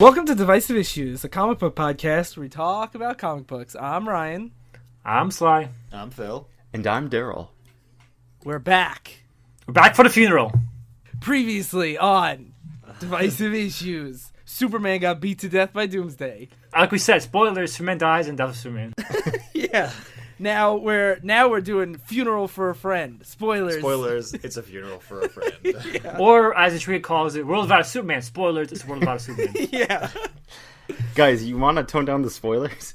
Welcome to Divisive Issues, a comic book podcast where we talk about comic books. I'm Ryan. I'm Sly. I'm Phil. And I'm Darryl. We're back. We're back for the funeral. Previously on Divisive Issues, Superman got beat to death by Doomsday. Like we said, spoilers, Superman dies and Death of Superman. Yeah. Now we're doing Funeral for a Friend. Spoilers. Spoilers, it's a funeral for a friend. Yeah. Or, as the tree calls it, World Without Superman. Spoilers, it's World Without Superman. Yeah. Guys, you want to tone down the spoilers?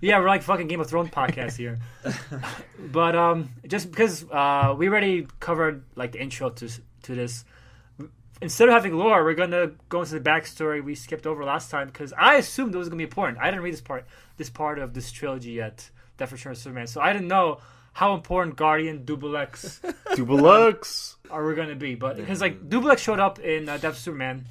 Yeah, we're like fucking Game of Thrones podcast here. But just because we already covered like the intro to this, instead of having lore, we're gonna go into the backstory we skipped over last time because I assumed it was gonna be important. I didn't read this part of this trilogy yet, Death Return of Superman, so I didn't know how important Guardian Double X are we gonna be. But because like Double X showed up in Death of Superman.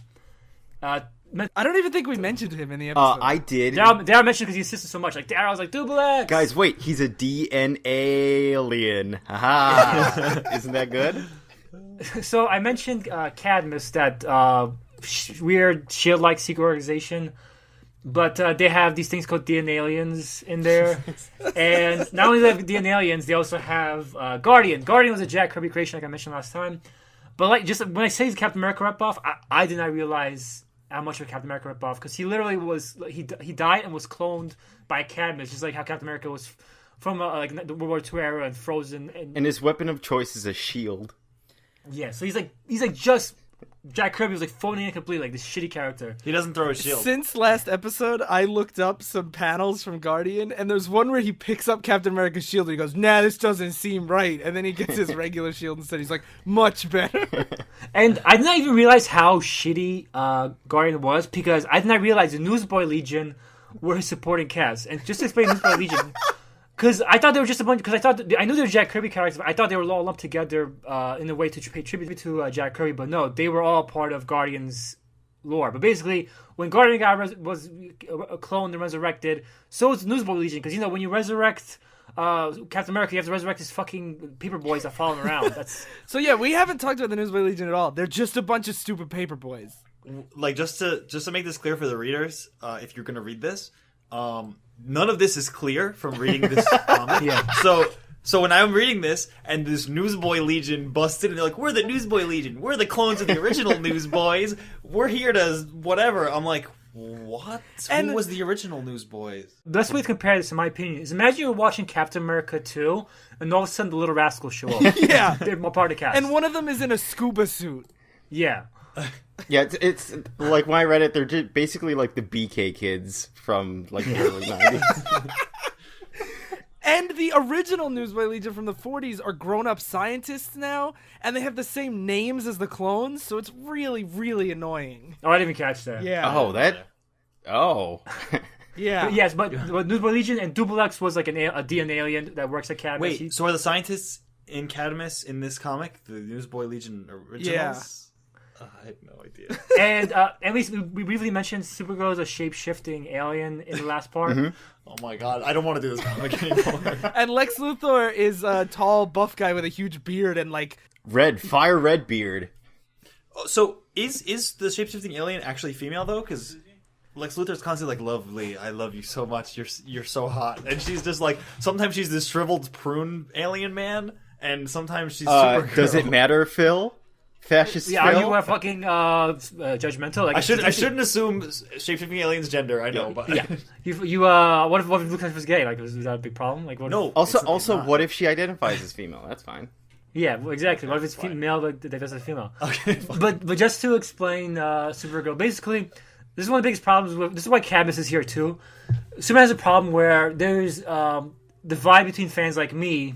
I don't even think we mentioned him in the episode. I did. Darryl mentioned because he insisted so much. Like Darryl was like Double X. Guys, wait, he's a DNA alien. Haha. Isn't that good? So I mentioned Cadmus, that weird shield-like secret organization, but they have these things called DNA aliens in there. And not only do they have DNA aliens, they also have Guardian. Guardian was a Jack Kirby creation, like I mentioned last time. But like, just when I say he's Captain America ripoff, I did not realize how much of a Captain America ripoff, because he literally was he died and was cloned by Cadmus, just like how Captain America was from like the World War II era and frozen. And his weapon of choice is a shield. Yeah, so he's like just Jack Kirby was like phoning in completely, like this shitty character. He doesn't throw a shield. Since last episode, I looked up some panels from Guardian, and there's one where he picks up Captain America's shield, and he goes, nah, this doesn't seem right. And then he gets his regular shield instead. He's like, much better. And I did not even realize how shitty Guardian was, because I did not realize the Newsboy Legion were his supporting cast. And just to explain Newsboy Legion, because I thought they were just a bunch, because I knew they were Jack Kirby characters, but I thought they were all lumped together in a way to pay tribute to Jack Kirby, but no, they were all part of Guardian's lore. But basically, when Guardian was cloned and resurrected, so is the Newsboy Legion, because, you know, when you resurrect Captain America, you have to resurrect his fucking paper boys that follow him around. That's So yeah, we haven't talked about the Newsboy Legion at all. They're just a bunch of stupid paper boys. Like, just to make this clear for the readers, if you're going to read this, none of this is clear from reading this comic. Yeah. So when I'm reading this, and this Newsboy Legion busted, and they're like, we're the Newsboy Legion. We're the clones of the original Newsboys. We're here to whatever. I'm like, what? And who was the original Newsboys? the best way to compare this, in my opinion, is imagine you're watching Captain America 2, and all of a sudden the Little Rascals show up. Yeah. They're more part of the cast. And one of them is in a scuba suit. Yeah. Yeah, it's like when I read it, they're just basically like the BK kids from like the early 90s. And the original Newsboy Legion from the 40s are grown-up scientists now, and they have the same names as the clones, so it's really, really annoying. Oh, I didn't even catch that. Yeah. Oh. Yeah. But yes, but Newsboy Legion and Double X was like a DNA alien that works at Cadmus. Wait, so are the scientists in Cadmus in this comic the Newsboy Legion originals? I have no idea. And at least we briefly mentioned Supergirl is a shape-shifting alien in the last part. Mm-hmm. Oh my god, I don't want to do this comic anymore. And Lex Luthor is a tall, buff guy with a huge beard and, like... Red beard. So is the shapeshifting alien actually female though? Because Lex Luthor's constantly like, "Lovely, I love you so much. You're so hot," and she's just like, sometimes she's this shriveled prune alien man, and sometimes she's Supergirl. Does it matter, Phil? Fascist Yeah, Phil? are you fucking judgmental? Like, I shouldn't assume shapeshifting aliens' gender. I know, but Yeah. You what if Luke was gay? Like, was that a big problem? Like, what no. If, Also, what if she identifies as female? That's fine. yeah, well, exactly. What if it's female that does a female? Okay, fine. But just to explain Supergirl, basically, this is one of the biggest problems with. This is why Cadmus is here too. Superman has a problem where there's divide between fans like me,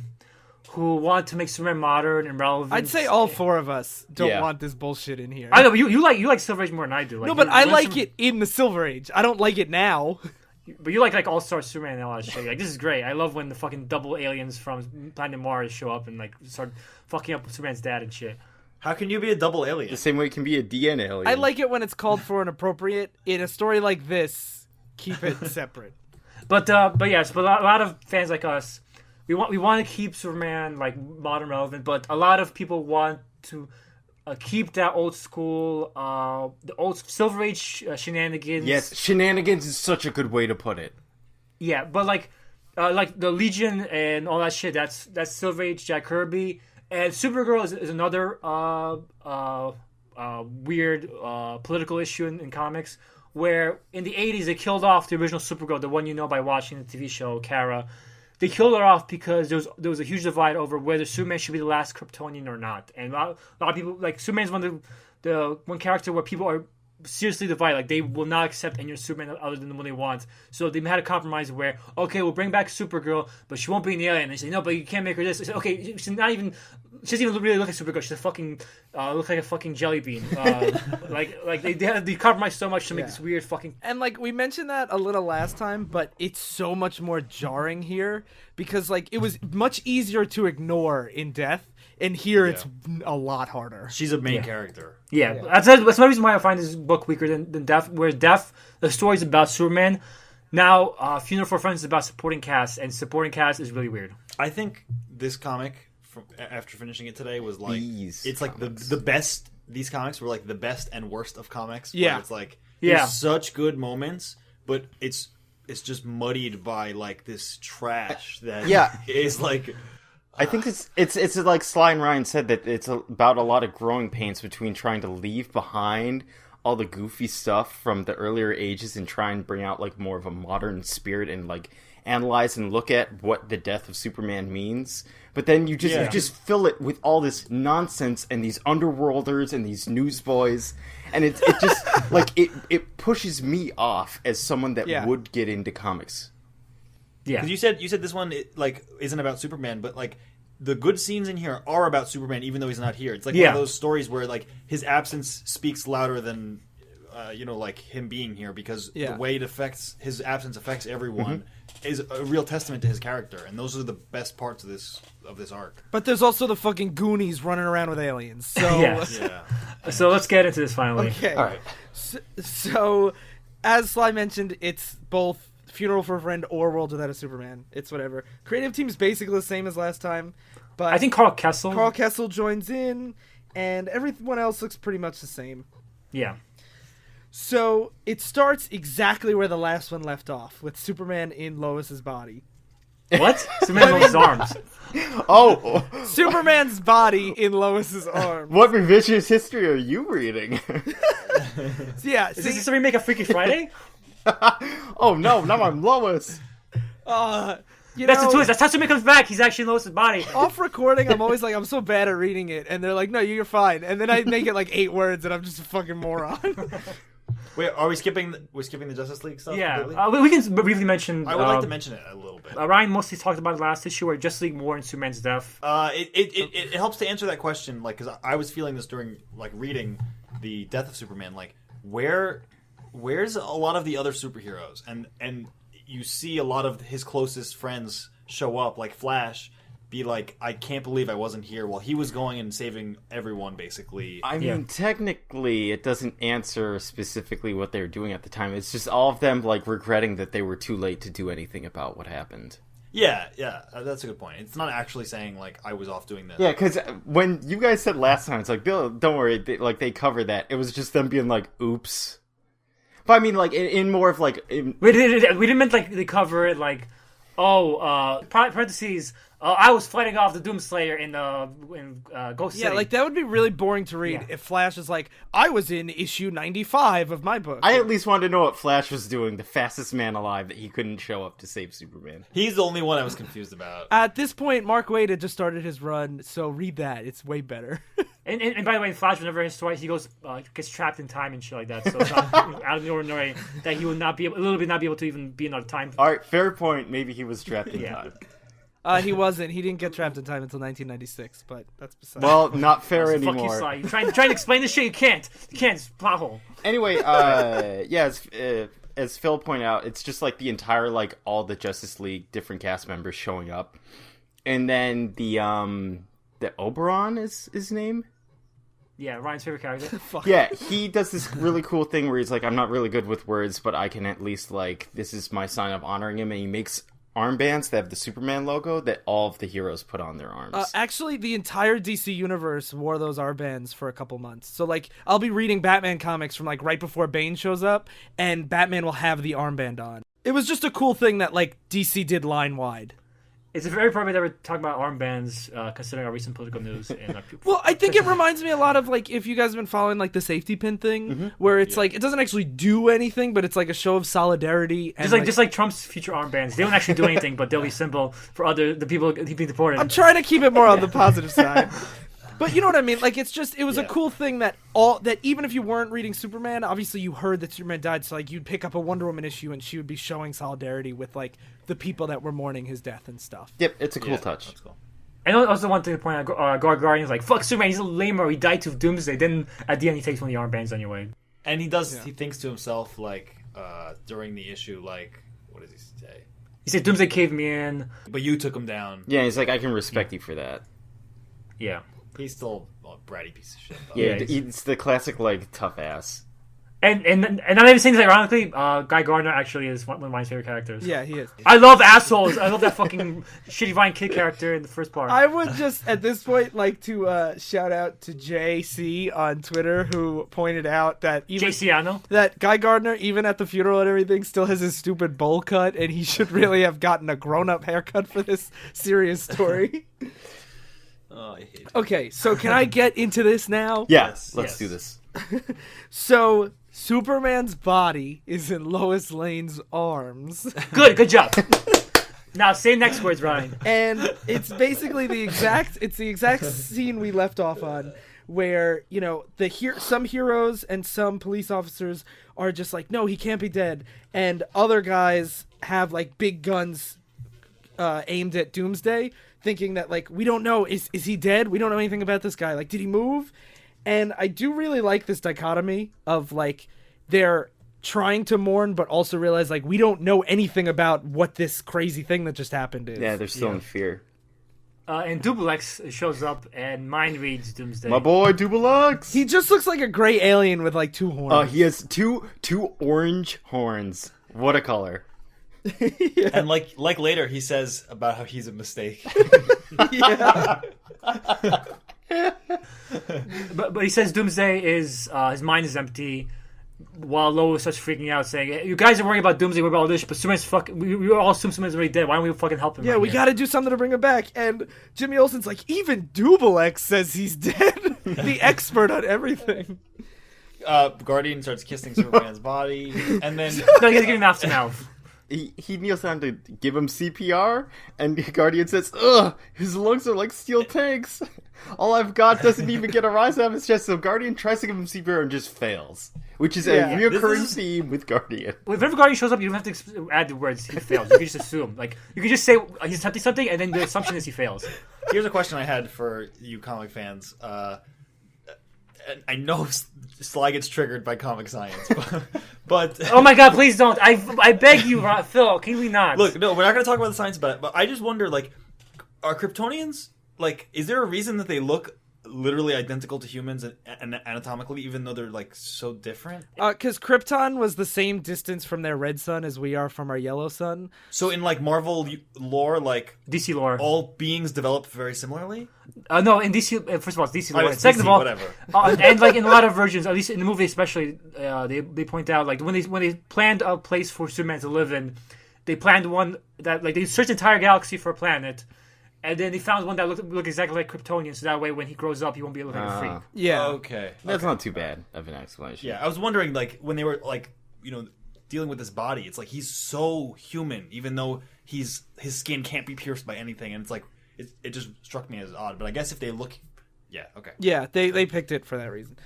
who want to make Superman modern and relevant. I'd say all four of us don't Yeah. want this bullshit in here. I know, but you like Silver Age more than I do. Like, No, but you I want like it in the Silver Age. I don't like it now. But you like All-Star Superman and all that shit. Like, this is great. I love when the fucking double aliens from Planet Mars show up and like start fucking up Superman's dad and shit. How can you be a double alien? The same way it can be a DNA alien. I like it when it's called for and appropriate. In a story like this, keep it separate. But yes, but a lot of fans like us, we want to keep Superman like modern relevant, but a lot of people want to keep that old school, the old Silver Age shenanigans. Yes, shenanigans is such a good way to put it. Yeah, but like the Legion and all that shit. That's Silver Age Jack Kirby, and Supergirl is another weird political issue in comics. Where in the 80s they killed off the original Supergirl, the one you know by watching the TV show, Kara. They killed her off because there was a huge divide over whether Superman should be the last Kryptonian or not. And a lot of people, like, Superman's one of the one character where people are seriously divided. Like, they will not accept any Superman other than the one they want. So they had a compromise where, okay, we'll bring back Supergirl, but she won't be an alien. And they say, no, but you can't make her this. They say, okay, she doesn't even really look like Supergirl. She's a fucking look like a fucking jelly bean. Like they compromise so much to make this weird fucking. And like we mentioned that a little last time, but it's so much more jarring here because like it was much easier to ignore in Death, and here it's a lot harder. She's a main character. Yeah. That's my reason why I find this book weaker than Death. Whereas Death, the story's about Superman. Now, Funeral for Friends is about supporting cast, and supporting cast is really weird. I think this comic, after finishing it today, was like it's like the best. These comics were like the best and worst of comics. Yeah, it's like there's such good moments, but it's just muddied by like this trash that is like. I think it's like Sly and Ryan said, that it's about a lot of growing pains between trying to leave behind all the goofy stuff from the earlier ages and try and bring out like more of a modern spirit and like analyze and look at what the death of Superman means. But then you just fill it with all this nonsense and these underworlders and these newsboys, and it just like it pushes me off as someone that would get into comics. Yeah, because you said this one like isn't about Superman, but like the good scenes in here are about Superman, even though he's not here. It's like one of those stories where like his absence speaks louder than like him being here, because the way his absence affects everyone is a real testament to his character, and those are the best parts of this arc. But there's also the fucking Goonies running around with aliens. So So let's get into this finally. Okay. All right. So as Sly mentioned, it's both Funeral for a Friend or World Without a Superman. It's whatever. Creative team's basically the same as last time, but I think Carl Kessel joins in, and everyone else looks pretty much the same. Yeah. So it starts exactly where the last one left off, with Superman in Lois's body. What? Superman in Lois's arms. Oh, Superman's body in Lois's arms. What revisionist history are you reading? Yeah. Is this a remake of Freaky Friday? Oh no, now I'm Lois. That's the twist. That's how Superman comes back. He's actually in Lois's body. Off recording, I'm always like, I'm so bad at reading it, and they're like, no, you're fine. And then I make it like 8 words, and I'm just a fucking moron. Wait, are we skipping? We're skipping the Justice League stuff? Yeah, we can briefly mention. I would like to mention it a little bit. Ryan mostly talked about the last issue where Justice League more in Superman's death. It helps to answer that question, like, because I was feeling this during like reading the Death of Superman, like where's a lot of the other superheroes, and you see a lot of his closest friends show up, like Flash, be like, I can't believe I wasn't here while he was going and saving everyone, basically. I mean, technically, it doesn't answer specifically what they were doing at the time. It's just all of them, like, regretting that they were too late to do anything about what happened. Yeah, that's a good point. It's not actually saying, like, I was off doing this. Yeah, because when you guys said last time, it's like, Bill, don't worry, they covered that. It was just them being like, oops. But I mean, like, in more of, like... We didn't mean, like, they cover it, like, parentheses... I was fighting off the Doomslayer in Ghost City. Yeah, like that would be really boring to read if Flash is like, I was in issue 95 of my book. I at least wanted to know what Flash was doing, the fastest man alive, that he couldn't show up to save Superman. He's the only one I was confused about. At this point, Mark Waid had just started his run, so read that. It's way better. And by the way, in Flash, whenever his story, he gets trapped in time and shit like that. So it's not out of the ordinary that he would not be able to even be in our time. All right, fair point. Maybe he was trapped in time. He wasn't. He didn't get trapped in time until 1996, but that's beside. Well, not fair anymore. Fuck you, Sly. You're trying to explain this shit. You can't. It's a plot hole. Anyway, as Phil pointed out, it's just like the entire, like, all the Justice League different cast members showing up, and then the Oberon is his name. Yeah, Ryan's favorite character. Yeah, he does this really cool thing where he's like, I'm not really good with words, but I can at least, like, this is my sign of honoring him, and he makes armbands that have the Superman logo that all of the heroes put on their arms. Actually, the entire DC universe wore those armbands for a couple months. So, like, I'll be reading Batman comics from, like, right before Bane shows up, and Batman will have the armband on. It was just a cool thing that, like, DC did line-wide. It's very appropriate that we're talking about armbands, considering our recent political news. And well, I think it reminds me a lot of, like, if you guys have been following, like, the safety pin thing, where it's, like, it doesn't actually do anything, but it's, like, a show of solidarity. And just like Trump's future armbands. They don't actually do anything, but they'll be symbol for the people being deported. I'm trying to keep it more on the positive side. But you know what I mean? Like, it's just, it was a cool thing that even if you weren't reading Superman, obviously you heard that Superman died, so, like, you'd pick up a Wonder Woman issue and she would be showing solidarity with, like, the people that were mourning his death and stuff. Yep, it's a cool touch. That's cool. And also one thing to point out, Guardian's like, fuck Superman, he's a lamer, he died to Doomsday. Then at the end he takes one of the armbands anyway. And he thinks to himself, like, during the issue, like, what does he say? He said, Doomsday caved me in. But you took him down. Yeah, he's like, I can respect you for that. Yeah. He's still a bratty piece of shit, though. Yeah, it's the classic, like, tough ass. And not even saying this ironically, Guy Gardner actually is one of my favorite characters. Yeah, he is. I love assholes. I love that fucking shitty Vine Kid character in the first part. I would just, at this point, like to shout out to JC on Twitter, who pointed out that that Guy Gardner, even at the funeral and everything, still has his stupid bowl cut, and he should really have gotten a grown-up haircut for this serious story. Oh, I hate it. Okay, so can I get into this now? Yes, let's do this. So, Superman's body is in Lois Lane's arms. Good job. Now say next words, Ryan. And it's basically the exact scene we left off on, where, you know, some heroes and some police officers are just like, no, he can't be dead, and other guys have, like, big guns aimed at Doomsday, thinking that, like, we don't know, is he dead? We don't know anything about this guy. Like, did he move? And I do really like this dichotomy of, like, they're trying to mourn, but also realize, like, we don't know anything about what this crazy thing that just happened is. Yeah, they're still in fear. And Dublex shows up and mind reads Doomsday. My boy, Dublex! He just looks like a gray alien with, like, 2 horns. He has two orange horns. What a color. Yeah. And like later, he says about how he's a mistake. Yeah. But he says Doomsday is his mind is empty, while Lois starts freaking out, saying, "You guys are worrying about Doomsday, worried about all this, but Superman's fucking. We all assume Superman's already dead. Why don't we fucking help him?" Yeah, we got to do something to bring him back. And Jimmy Olsen's like, even Dublex says he's dead. The expert on everything. Guardian starts kissing Superman's body, and then No, he's giving mouth to mouth. He kneels down to give him CPR, and Guardian says, ugh, his lungs are like steel tanks. All I've got doesn't even get a rise out of his chest, so Guardian tries to give him CPR and just fails. Which is a reoccurring theme with Guardian. Whenever Guardian shows up, you don't have to add the words he fails. You can just assume. Like, you can just say he's attempting something, and then the assumption is he fails. Here's a question I had for you comic fans. I know Sly gets triggered by comic science, but oh my god, please don't! I beg you, Phil. Can we not? Look, no, we're not going to talk about the science about it. But I just wonder, like, are Kryptonians, like, is there a reason that they look literally identical to humans and anatomically, even though they're, like, so different? Because Krypton was the same distance from their red sun as we are from our yellow sun. So in, like, Marvel lore, like, DC lore, all beings develop very similarly? No, in DC, first of all, it's DC lore. DC, Second of all, whatever. And like in a lot of versions, at least in the movie especially, they point out, like, when they planned a place for Superman to live in, they planned one that, like, they searched the entire galaxy for a planet, and then they found one that looked exactly like Kryptonian, so that way when he grows up, he won't be looking like a freak. Yeah. Okay. That's not too bad of an explanation. Yeah, I was wondering, like, when they were, like, you know, dealing with his body, it's like he's so human, even though his skin can't be pierced by anything, and it's like, it just struck me as odd. But I guess if they look... Yeah, okay. Yeah, they picked it for that reason.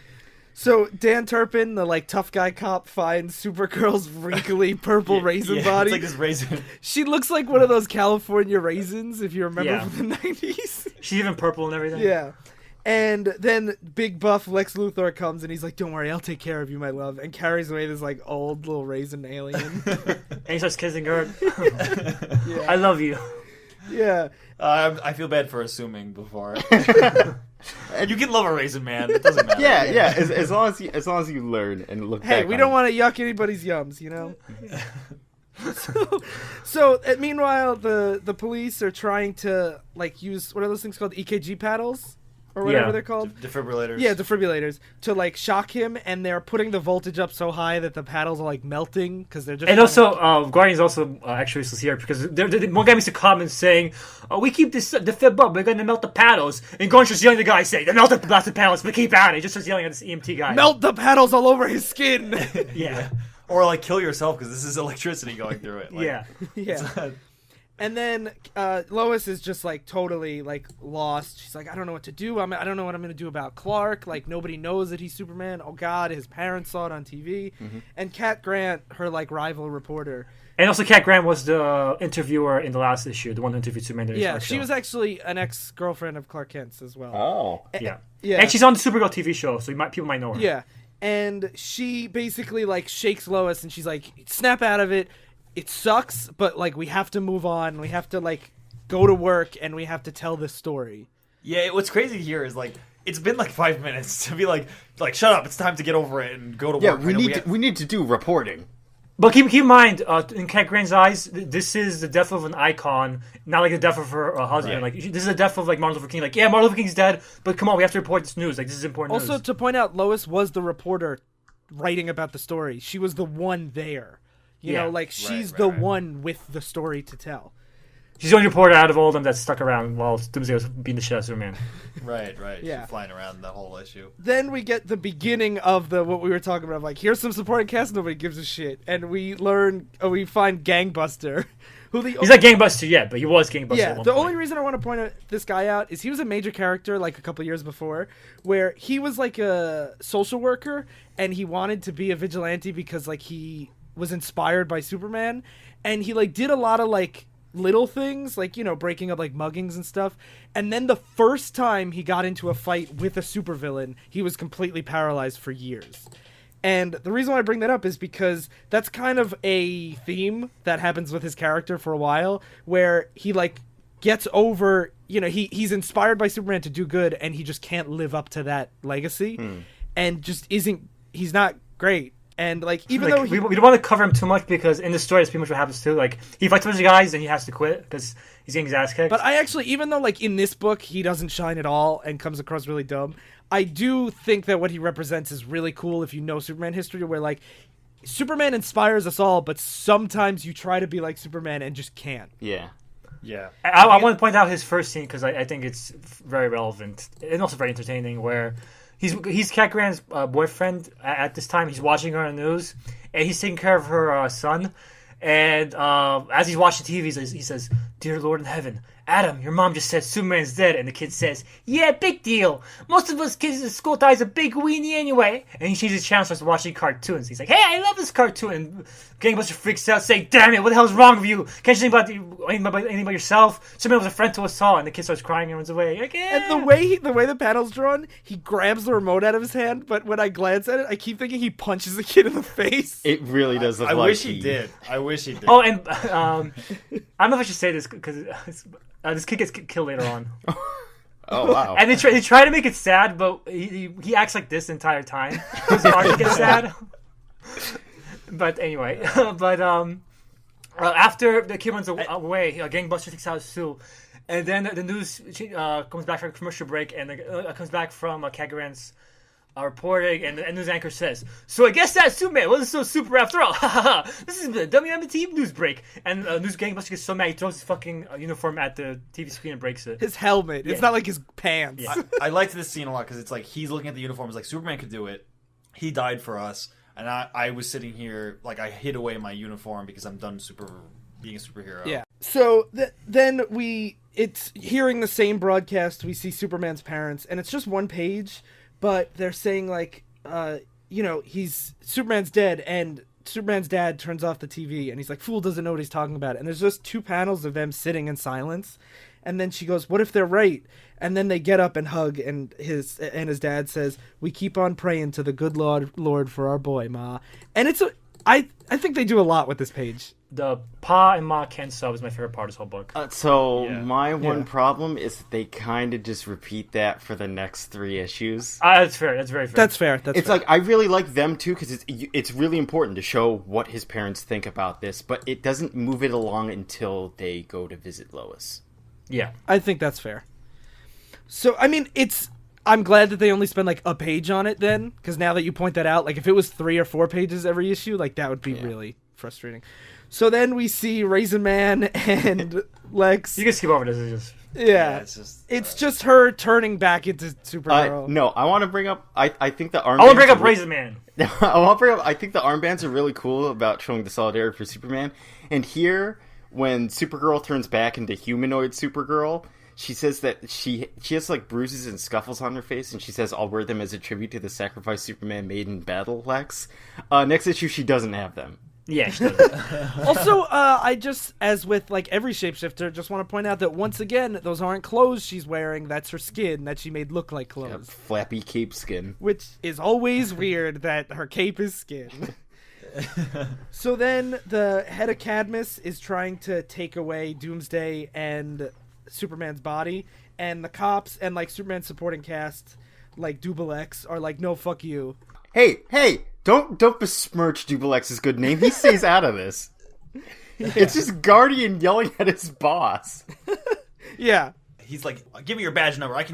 So Dan Turpin, the, like, tough guy cop, finds Supergirl's wrinkly purple raisin body. It's like this raisin. She looks like one of those California raisins, if you remember from the 90s. She's even purple and everything. Yeah. And then big buff Lex Luthor comes and he's like, don't worry, I'll take care of you, my love. And carries away this, like, old little raisin alien. And he starts kissing her. Yeah. I love you. Yeah. I feel bad for assuming before. You can love a raisin, man. It doesn't matter. Yeah. As long as you learn and look back. Hey, we don't want to yuck anybody's yums, you know? So meanwhile, the police are trying to like use what are those things called, EKG paddles or whatever Yeah. they're called. Defibrillators. Yeah, defibrillators to like shock him, and they're putting the voltage up so high that the paddles are like melting because they're just. And also, Guardian's also actually useless here because one guy makes a comment saying, "Oh, we keep this the fib up. We're going to melt the paddles." And Guardian's just yelling at the guy, saying, "They melt the plastic paddles, but keep at it." He just starts yelling at this EMT guy. melt the paddles all over his skin. Yeah. Or like kill yourself because this is electricity going through it. Like, Yeah. Yeah. And then Lois is just like totally like lost. She's like, I don't know what to do. I don't know what I'm gonna do about Clark. Like nobody knows that he's Superman. Oh God, his parents saw it on TV. And Cat Grant, her like rival reporter. And also, Cat Grant was the interviewer in the last issue, the one who interviewed Superman. Yeah, she was actually an ex-girlfriend of Clark Kent's as well. Oh. Yeah. Yeah. And she's on the Supergirl TV show, so people might know her. Yeah. And she basically like shakes Lois, and she's like, snap out of it. It sucks, but like we have to move on. We have to like go to work, and we have to tell this story. Yeah, what's crazy here is like it's been like 5 minutes to be like shut up, it's time to get over it and go to Yeah, work. we need to do reporting. But keep in mind, in Cat Grant's eyes, this is the death of an icon, not like the death of her husband. Right. Like this is the death of like Martin Luther King. Like, yeah, Martin Luther King's dead, but come on, we have to report this news. Like, this is important Also, news. to point out, Lois was the reporter writing about the story. She was the one there. You Yeah. know, like she's Right, the right. one with the story to tell. She's the only reporter out of all of them that stuck around while Doomsday was beating the shit out of Superman. Right. Yeah. She's flying around the whole issue. Then we get the beginning of what we were talking about. Like, here's some supporting cast, nobody gives a shit, and we we find Gangbuster, who He's not Gangbuster yet, but he was Gangbuster. Yeah, at one the point. only reason I want to point this guy out is he was a major character like a couple years before, where he was like a social worker and he wanted to be a vigilante because like he was inspired by Superman, and he like did a lot of like little things like, you know, breaking up like muggings and stuff. And then the first time he got into a fight with a supervillain, he was completely paralyzed for years. And the reason why I bring that up is because that's kind of a theme that happens with his character for a while, where he like gets over, you know, he's inspired by Superman to do good, and he just can't live up to that legacy, and just he's not great. And like, even Like, though we don't want to cover him too much because in the story that's pretty much what happens too. Like, he fights a bunch of guys and he has to quit because he's getting his ass kicked. But I actually, even though like in this book he doesn't shine at all and comes across really dumb, I do think that what he represents is really cool if you know Superman history, where like Superman inspires us all, but sometimes you try to be like Superman and just can't. Yeah. Yeah. I want to point out his first scene because I think it's very relevant and also very entertaining. Where he's Cat Grant's boyfriend at this time. He's watching her on the news, and he's taking care of her son. And as he's watching TV, he says, "Dear Lord in heaven, Adam, your mom just said Superman's dead." And the kid says, "Yeah, big deal. Most of us kids at school die a big weenie anyway." And he changes his channel, starts watching cartoons. He's like, "Hey, I love this cartoon." And Gangbuster freaks out, saying, "Damn it, what the hell is wrong with you? Can't you think about anything about yourself? Superman was a friend to us all." And the kid starts crying and runs away. Like, And the way the panel's drawn, he grabs the remote out of his hand, but when I glance at it, I keep thinking he punches the kid in the face. It really does look I like wish he did. I wish he did. Oh, and I don't know if I should say this because this kid gets killed later on. Oh, wow. And they try to make it sad, but he acts like this the entire time. It's hard to get sad. But anyway, after the kid runs away, Gangbuster takes out his suit, and then the news comes back from a commercial break, and comes back from Cat Grant's reporting, and the news anchor says, "So I guess that Superman wasn't so super after all. This is the WMT news break." And news Gangbuster gets so mad he throws his fucking uniform at the TV screen and breaks it. His helmet. It's Yeah. not like his pants. Yeah. I liked this scene a lot because it's like he's looking at the uniforms like Superman could do it. He died for us, and I was sitting here like I hid away my uniform because I'm done being a superhero. Yeah. So then it's hearing the same broadcast. We see Superman's parents, and it's just one page, but they're saying like, you know, Superman's dead, and Superman's dad turns off the TV, and he's like, "Fool doesn't know what he's talking about." And there's just two panels of them sitting in silence, and then she goes, "What if they're right?" And then they get up and hug, and his dad says, "We keep on praying to the good Lord for our boy, Ma." And I think they do a lot with this page. The Pa and Ma Can't Sub is my favorite part of this whole book. My one problem is that they kind of just repeat that for the next 3 issues. That's fair. That's very fair. That's fair. It's like, I really like them too, because it's really important to show what his parents think about this, but it doesn't move it along until they go to visit Lois. Yeah. I think that's fair. So, I mean, I'm glad that they only spend like a page on it then, because now that you point that out, like if it was 3 or 4 pages every issue, like that would be really frustrating. So then we see Raisin Man and Lex. You can skip over this. It's just... Yeah, it's just her turning back into Supergirl. No, I want to bring up. I think the armbands. I want to bring up Raisin Man. I think the armbands are really cool about showing the solidarity for Superman. And here, when Supergirl turns back into humanoid Supergirl, she says that she has like bruises and scuffles on her face, and she says, "I'll wear them as a tribute to the sacrifice Superman made in battle." Lex. Next issue, she doesn't have them. Yeah, she does. Also, I just, as with like every shapeshifter, just want to point out that once again, those aren't clothes she's wearing. That's her skin that she made look like clothes. Yep, flappy cape skin. Which is always weird that her cape is skin. So then the head of Cadmus is trying to take away Doomsday and Superman's body, and the cops and like Superman's supporting cast, like Double X, are like, no, fuck you. Hey! Don't besmirch Double X's good name. He stays out of this. Yeah. It's just Guardian yelling at his boss. Yeah. He's like, "Give me your badge number. I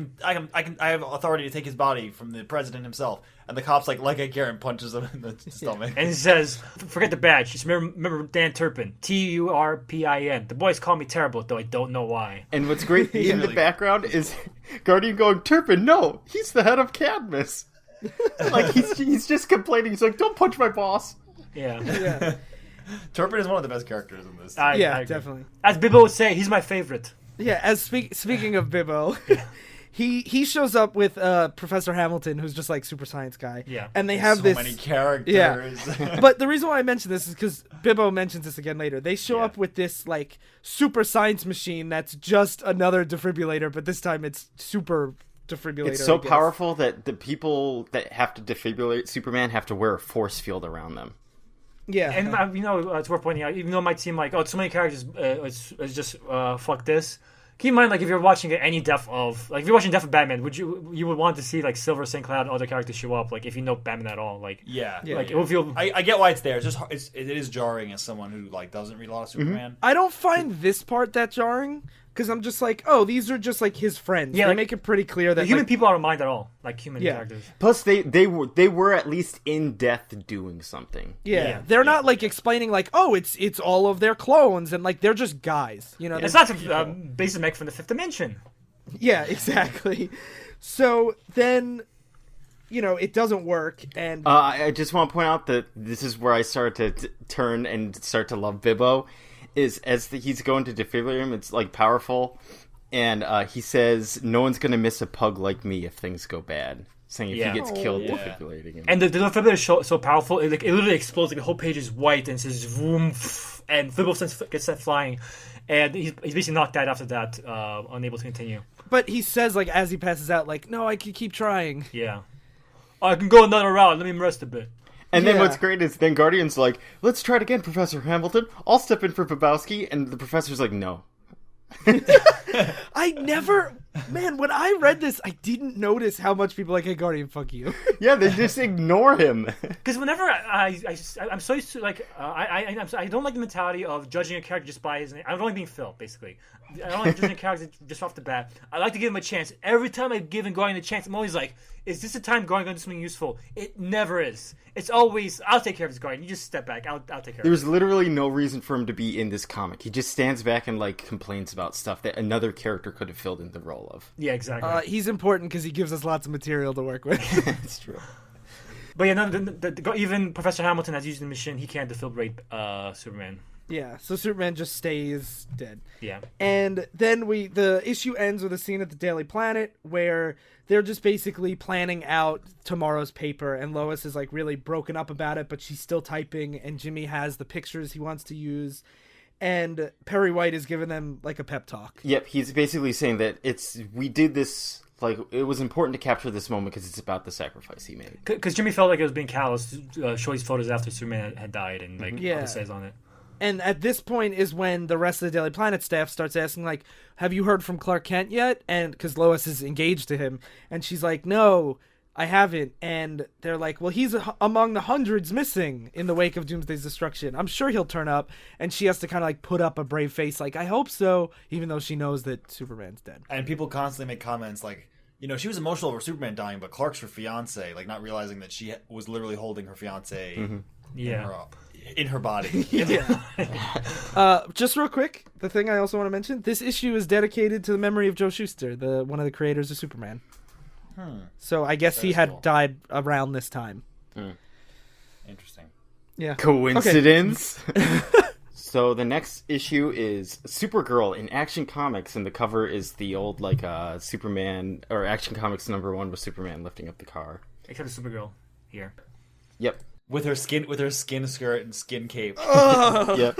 have authority to take his body from the president himself." And the cop's like I care, and punches him in the stomach. And he says, "Forget the badge. Just remember Dan Turpin. Turpin. The boys call me terrible, though I don't know why." And what's great in the background is Guardian going, "Turpin, no, he's the head of Cadmus." Like he's just complaining. He's like, "Don't punch my boss." Yeah. Turpin is one of the best characters in this. I agree. Definitely. As Bibbo would say, he's my favorite. Yeah. As speaking of Bibbo, he shows up with Professor Hamilton, who's just like super science guy. Yeah. And they have so this many characters. Yeah. But the reason why I mention this is because Bibbo mentions this again later. They show up with this like super science machine that's just another defibrillator, but this time it's super defibrillator. It's so powerful that the people that have to defibrillate Superman have to wear a force field around them. Yeah. And it's worth pointing out, even though it might seem like, oh, so many characters, it's just fuck this. Keep in mind, like, if you're watching any Death of Batman, you would want to see like Silver, St. Cloud, and other characters show up, like if you know Batman at all, like it will feel. I get why it's there. It's just it is jarring as someone who like doesn't read a lot of Superman. I don't find this part that jarring because I'm just like, oh, these are just like his friends. Yeah, they like, make it pretty clear that human people aren't mind at all, like human characters. Plus, they were at least in death doing something. Yeah. They're not like explaining like, oh, it's all of their clones and like they're just guys, you know. It's not a basic mech from the Fifth Dimension. Yeah, exactly. So then, it doesn't work, and I just want to point out that this is where I start to turn and start to love Bibbo. Is he's going to defibrillate him, it's like powerful, and he says, "No one's gonna miss a pug like me if things go bad." Saying if he gets killed defibrillating him. And the defibrillator is so powerful, it literally explodes. Like the whole page is white and says "vroom," and Bibbo gets set flying, and he's basically knocked out after that, unable to continue. But he says like as he passes out, like, "No, I can keep trying." Yeah, I can go another round. Let me rest a bit. And then what's great is then Guardian's like, "Let's try it again, Professor Hamilton. I'll step in for Babowski." And the professor's like, "No." When I read this, I didn't notice how much people like, "Hey, Guardian, fuck you." Yeah, they just ignore him. Because whenever I'm so used to like I don't like the mentality of judging a character just by his name. I don't like being Phil, basically. I don't like judging a character just off the bat. I like to give him a chance. Every time I give Guardian a chance, I'm always like, is this a time Guardian going to do something useful? It never is. It's always, I'll take care of this Guardian. You just step back. I'll take care of it. There's literally no reason for him to be in this comic. He just stands back and like complains about stuff that another character could have filled in the role of. Yeah, exactly. He's important because he gives us lots of material to work with. It's true. But yeah, even Professor Hamilton has used the machine. He can't defibrillate Superman. Yeah, so Superman just stays dead. Yeah. And then the issue ends with a scene at the Daily Planet where they're just basically planning out tomorrow's paper, and Lois is like really broken up about it, but she's still typing, and Jimmy has the pictures he wants to use, and Perry White is giving them like a pep talk. Yep, he's basically saying that we did this like it was important to capture this moment because it's about the sacrifice he made. Because Jimmy felt like it was being callous to show these photos after Superman had died and like Yeah. what it says on it. And at this point is when the rest of the Daily Planet staff starts asking, like, have you heard from Clark Kent yet? And because Lois is engaged to him. And she's like, no, I haven't. And they're like, well, he's among the hundreds missing in the wake of Doomsday's destruction. I'm sure he'll turn up. And she has to kind of like put up a brave face, like, I hope so, even though she knows that Superman's dead. And people constantly make comments like, you know, she was emotional over Superman dying, but Clark's her fiance, like not realizing that she was literally holding her fiance in her body. Just real quick, the thing I also want to mention, this issue is dedicated to the memory of Joe Shuster, one of the creators of Superman. So I guess he had cool. died around this time. Interesting. Yeah. Coincidence? So the next issue is Supergirl in Action Comics, and the cover is the old like Superman or Action Comics #1 with Superman lifting up the car. Except for Supergirl here. Yep. With her skin skirt and skin cape. Yep.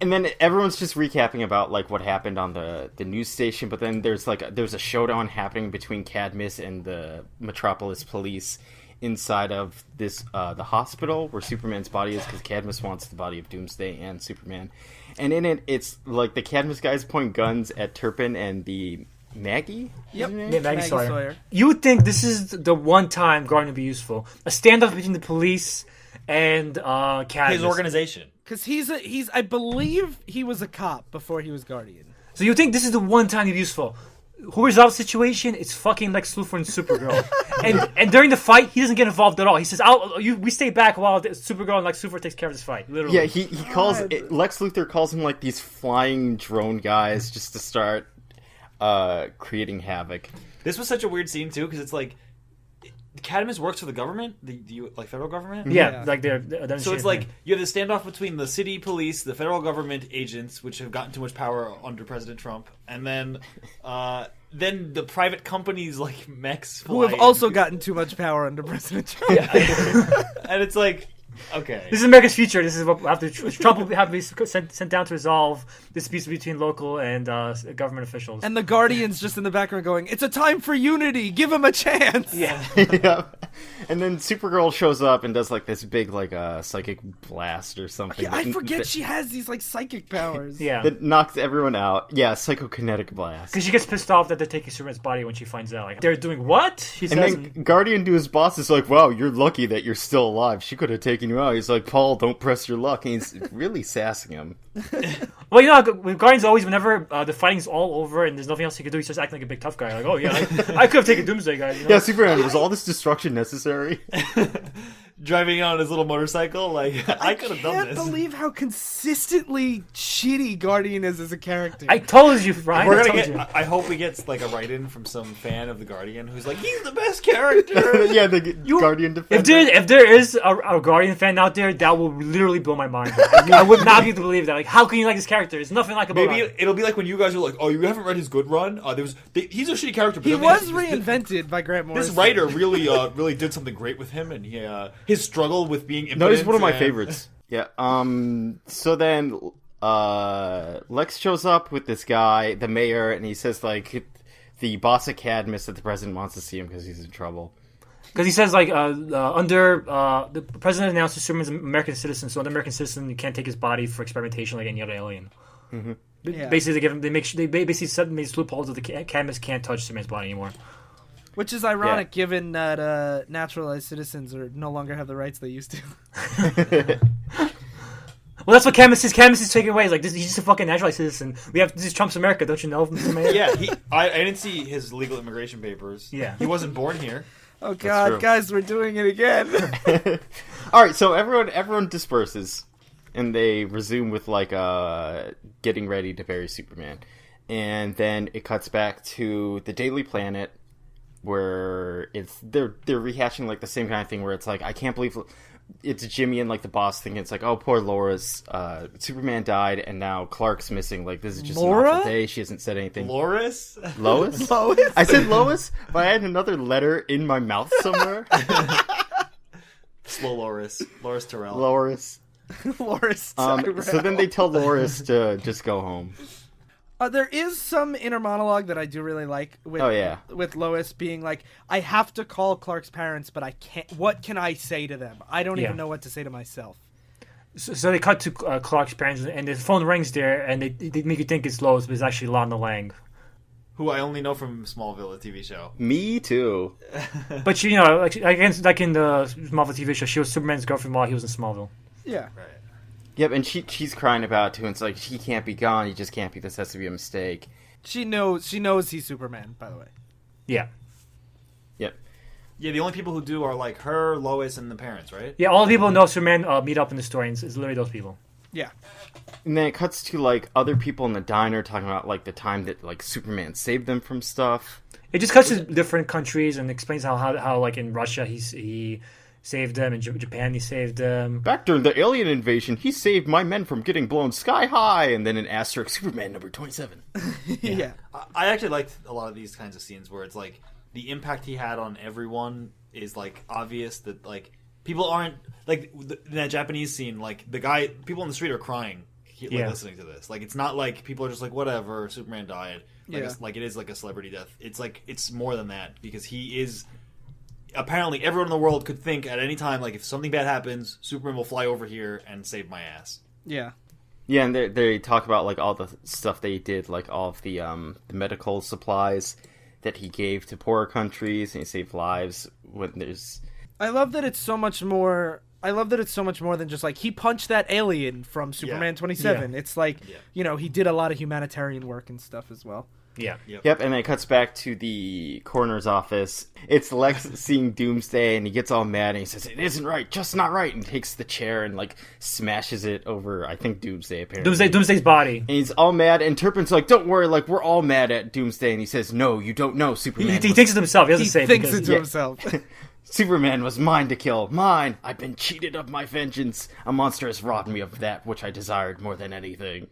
And then everyone's just recapping about like what happened on the news station, but then there's a showdown happening between Cadmus and the Metropolis police inside of this the hospital where Superman's body is, because Cadmus wants the body of Doomsday and Superman. And in it, it's like the Cadmus guys point guns at Turpin and the Maggie? Yep. Yeah, Maggie Sawyer. Sawyer. You would think this is the one time Guardian would be useful. A standoff between the police and Cadmus. His organization. Because I believe he was a cop before he was Guardian. So you think this is the one time he'd be useful. Who resolves the situation? It's fucking Lex Luthor and Supergirl. and during the fight, he doesn't get involved at all. He says, we stay back while Supergirl and Lex Luthor takes care of this fight. Literally. Yeah, he calls Lex Luthor calls him like these flying drone guys just to start creating havoc. This was such a weird scene too, because it's like Cadmus works for the government, the like federal government. Yeah, like they're so it's like you have the standoff between the city police, the federal government agents, which have gotten too much power under President Trump, and then the private companies like mechs Who have also gotten too much power under President Trump. and it's like, okay, this is America's future. This is what after Trump will have to be sent down to resolve disputes between local and government officials. And the Guardians just in the background going, it's a time for unity. Give him a chance. Yeah. Yeah. And then Supergirl shows up and does like this big like psychic blast or something. Yeah, I forget she has these like psychic powers. Yeah. That knocks everyone out. Yeah, psychokinetic blast. Because she gets pissed off that they're taking Superman's body when she finds out. Like, they're doing what? She And says. then Guardian to his boss is like, wow, you're lucky that you're still alive. She could have taken you out. He's like, Paul, don't press your luck. And he's really sassing him. Well, you know, with Guardians always, whenever the fighting's all over and there's nothing else he can do, he starts acting like a big tough guy. Like, oh yeah, I could have taken Doomsday, guys. You know? Yeah, Superman, was all this destruction necessary? driving on his little motorcycle. Like I could have done I this. can't believe how consistently shitty Guardian is as a character. I told you, Ryan. We're I gonna told get. I hope we get like a write-in from some fan of the Guardian who's like, he's the best character. Yeah, the Guardian Defender. If there is a Guardian fan out there, that will literally blow my mind. I would not be able to believe that. Like, how can you like this character? There's nothing like about Maybe Ryan. it'll be like when you guys are like, "Oh, you haven't read his good run." He's a shitty character. But he then was reinvented by Grant Morrison. This writer really did something great with him, and his struggle with being impotent. No, he's one of my favorites. Yeah. So then Lex shows up with this guy, the mayor, and he says like the boss of Cadmus that the president wants to see him because he's in trouble. Because he says, like, the president announced that Superman's an American citizen, so an American citizen, you can't take his body for experimentation like any other alien. Mm-hmm. Yeah. Basically, they basically set these loopholes that the Cadmus can't touch Superman's body anymore. Which is ironic, given that naturalized citizens no longer have the rights they used to. Well, that's what Cadmus is. Cadmus is taking away. He's like, he's just a fucking naturalized citizen. This is Trump's America, don't you know, Mr. Mayor? Yeah, I didn't see his legal immigration papers. Yeah. He wasn't born here. Oh God, guys, we're doing it again. All right, so everyone disperses, and they resume with like getting ready to bury Superman, and then it cuts back to the Daily Planet, where they're rehashing like the same kind of thing, where it's like, I can't believe it's Jimmy and like the boss thinking it's like, oh, poor Loras, Superman died, and now Clark's missing. Like, this is just an awful day. She hasn't said anything. Lois? Lois? Lois? I said Lois, but I had another letter in my mouth somewhere. Slow Loras. Loras Tyrell. Loris. Loras Tyrell. So then they tell Loris to just go home. There is some inner monologue that I do really like with with Lois being like, I have to call Clark's parents, but I can't. What can I say to them? I don't even know what to say to myself. So they cut to Clark's parents, and the phone rings there, and they make you think it's Lois, but it's actually Lana Lang. Who I only know from Smallville, a TV show. Me too. But she, like in the Smallville TV show, she was Superman's girlfriend while he was in Smallville. Yeah. Right. Yep, and she's crying about it too, and it's like, he can't be gone, he just can't be, this has to be a mistake. She knows he's Superman, by the way. Yeah. Yep. Yeah, the only people who do are like her, Lois, and the parents, right? Yeah, all the people who know Superman meet up in the story, and it's literally those people. Yeah. And then it cuts to, like, other people in the diner talking about, like, the time that, like, Superman saved them from stuff. It just cuts to different countries and explains how like, in Russia, he saved them. In Japan, he saved them. Back during the alien invasion, he saved my men from getting blown sky high. And then in asterisk, Superman number 27. Yeah. I actually liked a lot of these kinds of scenes where it's like the impact he had on everyone is like obvious that like people aren't like in that Japanese scene, like people in the street are crying listening to this. Like it's not like people are just like whatever, Superman died. Like it is like a celebrity death. It's like it's more than that because he is. Apparently, everyone in the world could think at any time, like, if something bad happens, Superman will fly over here and save my ass. Yeah. Yeah, and they talk about, like, all the stuff they did, like, all of the medical supplies that he gave to poorer countries, and he saved lives when there's... I love that it's so much more than just, like, he punched that alien from Superman 27. It's like, he did a lot of humanitarian work and stuff as well. Yeah. Yep, and then it cuts back to the coroner's office. It's Lex seeing Doomsday, and he gets all mad, and he says, "It isn't right, just not right," and takes the chair and, like, smashes it over, I think, Doomsday, apparently. Doomsday's body. And he's all mad, and Turpin's like, "Don't worry, like, we're all mad at Doomsday," and he says, "No, you don't know, Superman." He thinks it himself. He doesn't say it. He thinks it to himself. Superman was mine to kill. Mine! I've been cheated of my vengeance. A monster has robbed me of that which I desired more than anything.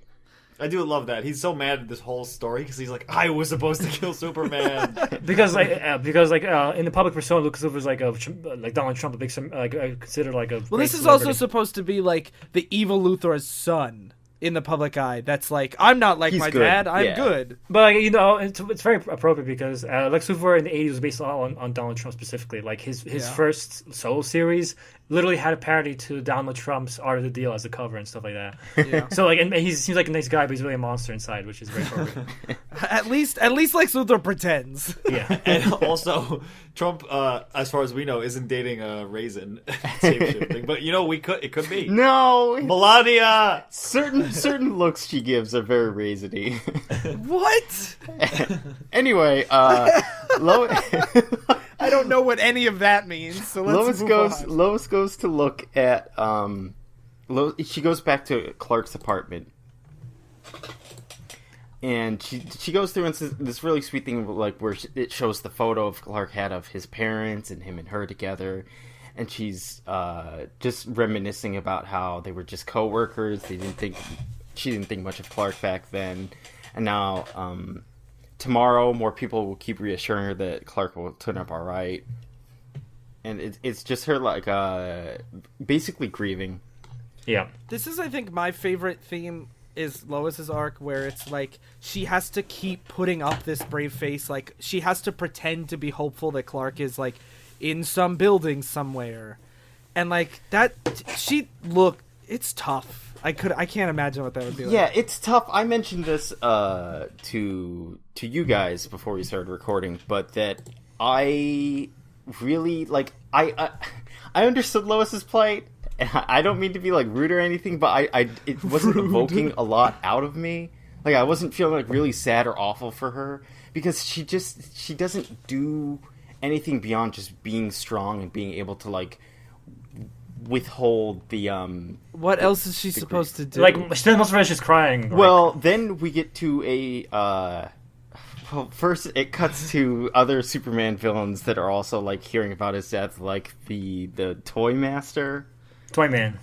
I do love that. He's so mad at this whole story because he's like, I was supposed to kill Superman. because in the public persona, Lucas was like Donald Trump, a big considered like a. Well, this is celebrity. also supposed to be like the evil Luthor's son in the public eye. That's like, I'm not like my dad. I'm good. But it's very appropriate because Lex Luthor in the '80s was based on Donald Trump specifically. Like his first solo series literally had a parody to Donald Trump's Art of the Deal as a cover and stuff like that. Yeah. So and he seems like a nice guy, but he's really a monster inside, which is very appropriate. At least Lex Luthor pretends. Yeah. And also, Trump, as far as we know, isn't dating a Raisin shape-shifting. But it could be. No, Melania. Certain looks she gives are very raisiny. What? Anyway, I don't know what any of that means. So let's move on. Lois goes to look at she goes back to Clark's apartment, and she goes through and says this really sweet thing like where it shows the photo of Clark had of his parents and him and her together, and she's just reminiscing about how they were just co-workers. She didn't think much of Clark back then, and now tomorrow more people will keep reassuring her that Clark will turn up all right. And it's just her, like, basically grieving. Yeah. This is, I think, my favorite theme is Lois's arc, where it's, like, she has to keep putting up this brave face. Like, she has to pretend to be hopeful that Clark is, like, in some building somewhere. And, like, it's tough. I can't imagine what that would be like. Yeah, it's tough. I mentioned this to you guys before we started recording, but that I really like I understood Lois's plight, and I don't mean to be like rude or anything, but it wasn't evoking a lot out of me. Like I wasn't feeling like really sad or awful for her because she doesn't do anything beyond just being strong and being able to like withhold the what else is she supposed to do? Like she spends most of her just crying. Well, then we get to well, first it cuts to other Superman villains that are also like hearing about his death, like the Toy Master, Toy Man.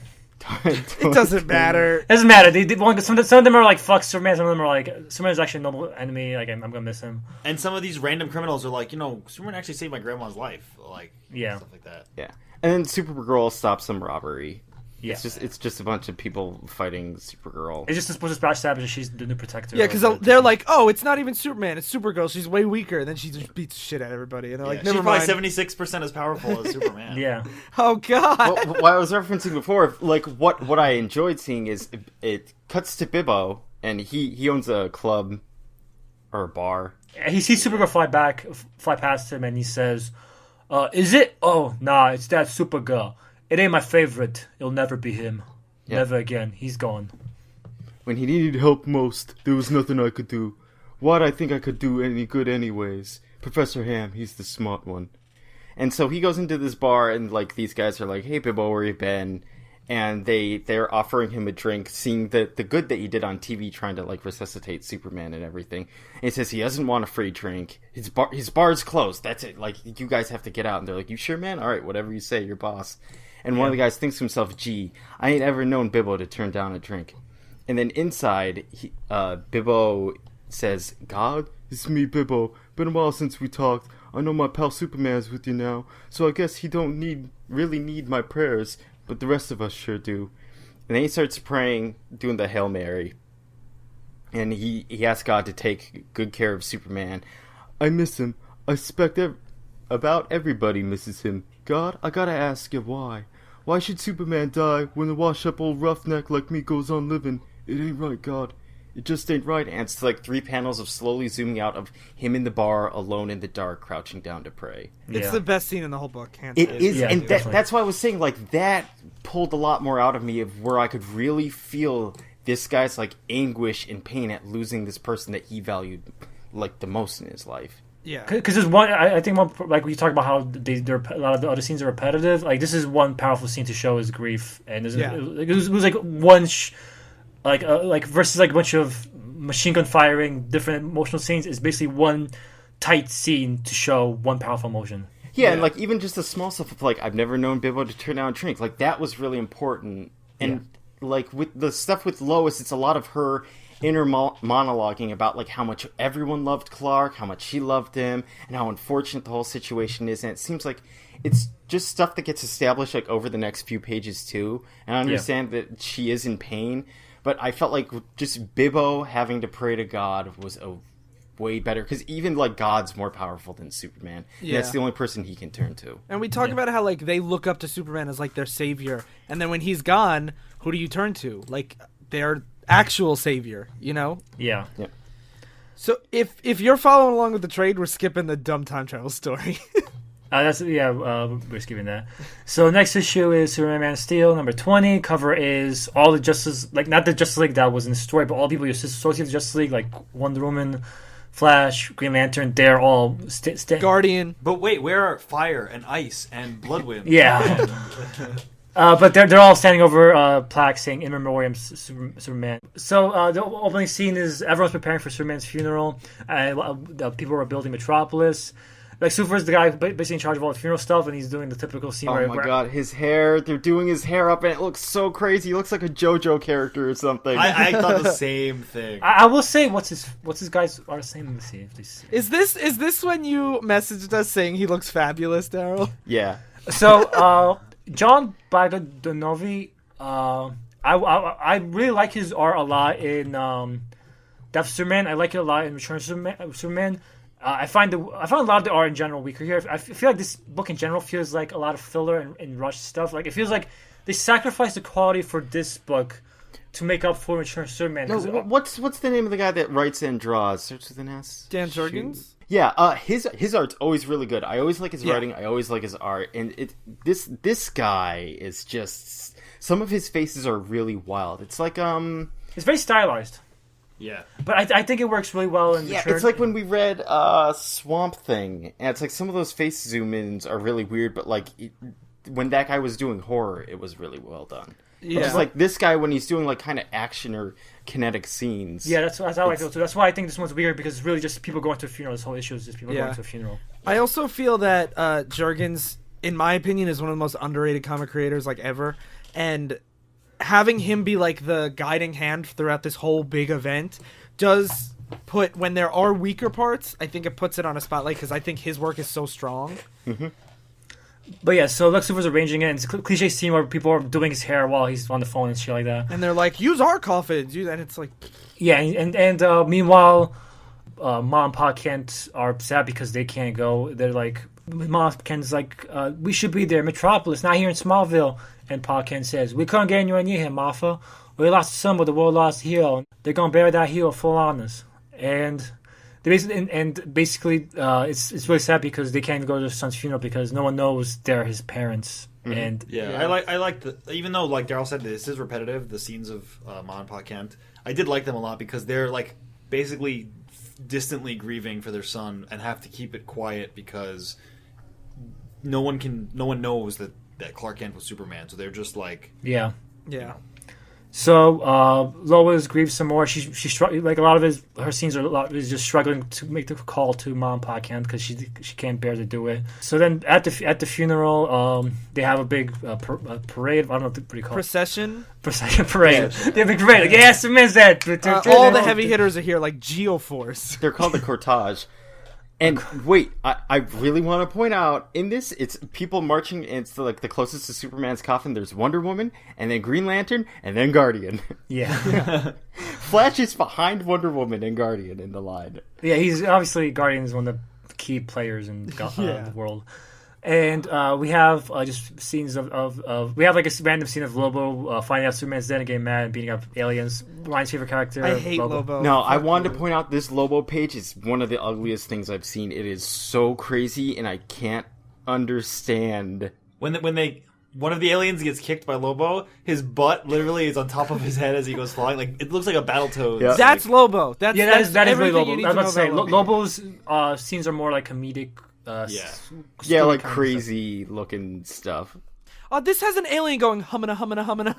It doesn't matter. It doesn't matter. Some of them are like fuck Superman. Some of them are like Superman's actually a noble enemy. Like I'm gonna miss him. And some of these random criminals are like, Superman actually saved my grandma's life. Like stuff like that. Yeah. And then Supergirl stops some robbery. Yeah. It's just a bunch of people fighting Supergirl. It's just supposed to establish that she's the new protector. Yeah, because they're like, oh, it's not even Superman, it's Supergirl. She's way weaker. And then she just beats the shit out of everybody. And they're like, She's never probably mind. 76% as powerful as Superman. Yeah. Oh, God. Well, what I was referencing before, like what I enjoyed seeing is it cuts to Bibbo, and he owns a club or a bar. He sees Supergirl fly past him, and he says, "Is it? Oh, nah, it's that Supergirl. It ain't my favorite. It'll never be him. Yeah. Never again. He's gone." When he needed help most, there was nothing I could do. Why'd I think I could do any good anyways? Professor Ham, he's the smart one. And so he goes into this bar, and like these guys are like, "Hey, Bibbo, where you been?" And they're offering him a drink, seeing the good that he did on TV, trying to like resuscitate Superman and everything. And he says he doesn't want a free drink. His bar's closed. That's it. Like, you guys have to get out. And they're like, "You sure, man? All right, whatever you say, your boss." And one of the guys thinks to himself, "Gee, I ain't ever known Bibbo to turn down a drink." And then inside, Bibbo says, "God, it's me, Bibbo. Been a while since we talked. I know my pal Superman's with you now, so I guess he don't really need my prayers, but the rest of us sure do." And then he starts praying, doing the Hail Mary. And he asks God to take good care of Superman. "I miss him. I suspect about everybody misses him. God, I gotta ask you why. Why should Superman die when a wash-up old roughneck like me goes on living? It ain't right, God. It just ain't right." And it's like 3 panels of slowly zooming out of him in the bar, alone in the dark, crouching down to pray. It's the best scene in the whole book. Hands It down. is, Yeah, and definitely. that's why I was saying, like, that pulled a lot more out of me of where I could really feel this guy's, like, anguish and pain at losing this person that he valued, like, the most in his life. Yeah. Because there's one, I think, like we talked about how a lot of the other scenes are repetitive. Like, this is one powerful scene to show his grief, and it was like one, like versus like a bunch of machine gun firing, different emotional scenes. Is basically one tight scene to show one powerful emotion. Yeah, and, like, even just the small stuff of, like, I've never known Bibbo to turn down a drink. Like, that was really important. And, like, with the stuff with Lois, it's a lot of her inner monologuing about, like, how much everyone loved Clark, how much she loved him, and how unfortunate the whole situation is. And it seems like it's just stuff that gets established, like, over the next few pages, too. And I understand that she is in pain, but I felt like just Bibbo having to pray to God was a way better, because even, like, God's more powerful than Superman. And that's the only person he can turn to. And we talk about how, like, they look up to Superman as, like, their savior. And then when he's gone, who do you turn to? Like, their actual savior, you know? Yeah. So if you're following along with the trade, we're skipping the dumb time travel story. We're skipping that. So next issue is Superman Man of Steel, number 20. Cover is all the Justice, like, not the Justice League that was in the story, but all people you associate with the Justice League, like Wonder Woman, Flash, Green Lantern. They're all Guardian. But wait, where are Fire and Ice and Bloodwind? Yeah. But they're all standing over plaques saying "In Memoriam Superman." So the opening scene is everyone's preparing for Superman's funeral. People are building Metropolis. Like, Super's the guy basically in charge of all the funeral stuff, and he's doing the typical scene Oh my god, his hair, they're doing his hair up, and it looks so crazy. He looks like a JoJo character or something. I thought the same thing. I will say, what's his guy's artist name? Let me see if this. Is this when you messaged us saying he looks fabulous, Darryl? Yeah. So, John Bogdanovi, I really like his art a lot in Death of Superman. I like it a lot in Return of Superman. I find a lot of the art in general weaker here. I feel like this book in general feels like a lot of filler and rushed stuff. Like, it feels like they sacrificed the quality for this book to make up for Return of Superman. No, what's the name of the guy that writes and draws? Starts with an S. Dan Jurgens? Yeah, his art's always really good. I always like his writing. I always like his art. And this guy is just, some of his faces are really wild. It's like it's very stylized. Yeah. But I think it works really well in Return. It's like when we read Swamp Thing, and it's like some of those face zoom-ins are really weird, but like when that guy was doing horror, it was really well done. Yeah. It's like this guy when he's doing like kind of action or kinetic scenes. Yeah, that's how I feel too. That's why I think this one's weird, because it's really just people going to a funeral. This whole issue is just people going to a funeral. I also feel that Jurgens, in my opinion, is one of the most underrated comic creators like ever, and having him be like the guiding hand throughout this whole big event does put, when there are weaker parts, I think it puts it on a spotlight, because I think his work is so strong. Mm-hmm. But yeah, so Lex Luthor's arranging it, and it's a cliche scene where people are doing his hair while he's on the phone and shit like that. And they're like, use our coffins. And it's like... Yeah, and meanwhile, Mom and Pa Kent are sad because they can't go. They're like, Mom Kent's like, we should be there, Metropolis, not here in Smallville. And Pa Kent says, we couldn't get anywhere near him, Martha. We lost a son, but the world lost a hero. They're gonna bury that hero full honors. And they basically, it's really sad because they can't go to their son's funeral because no one knows they're his parents. Mm-hmm. And Yeah, I like the, even though like Darryl said, this is repetitive. The scenes of Ma and Pa Kent, I did like them a lot because they're like basically distantly grieving for their son and have to keep it quiet because no one knows that Clark Kent was Superman. So they're just like, yeah. know. So Lois grieves some more. She's like a lot of her scenes is just struggling to make the call to Mom and Pa Kent because she can't bear to do it. So then at the funeral, they have a big parade. I don't know what do you call it? Procession Parade. They have a big parade. Like, yes, Superman's dead. all the heavy hitters are here, like Geoforce. They're called the cortege. And wait, I really want to point out, in this, it's people marching, and it's like the closest to Superman's coffin. There's Wonder Woman, and then Green Lantern, and then Guardian. Yeah. Flash is behind Wonder Woman and Guardian in the line. Yeah, he's obviously Guardian is one of the key players in the world. And we have just scenes of we have like a random scene of Lobo finding out Superman's dead and getting mad and beating up aliens. Ryan's favorite character. I hate Lobo. No, I wanted to point out this Lobo page is one of the ugliest things I've seen. It is so crazy, and I can't understand. When one of the aliens gets kicked by Lobo, his butt literally is on top of his head as he goes flying. Like it looks like a Battletoads. Yeah. That's Lobo. That is really everything Lobo. you need I was to about to say know about Lobo. Lobo's scenes are more like comedic. Yeah, like crazy looking stuff. Oh, this has an alien going hummina.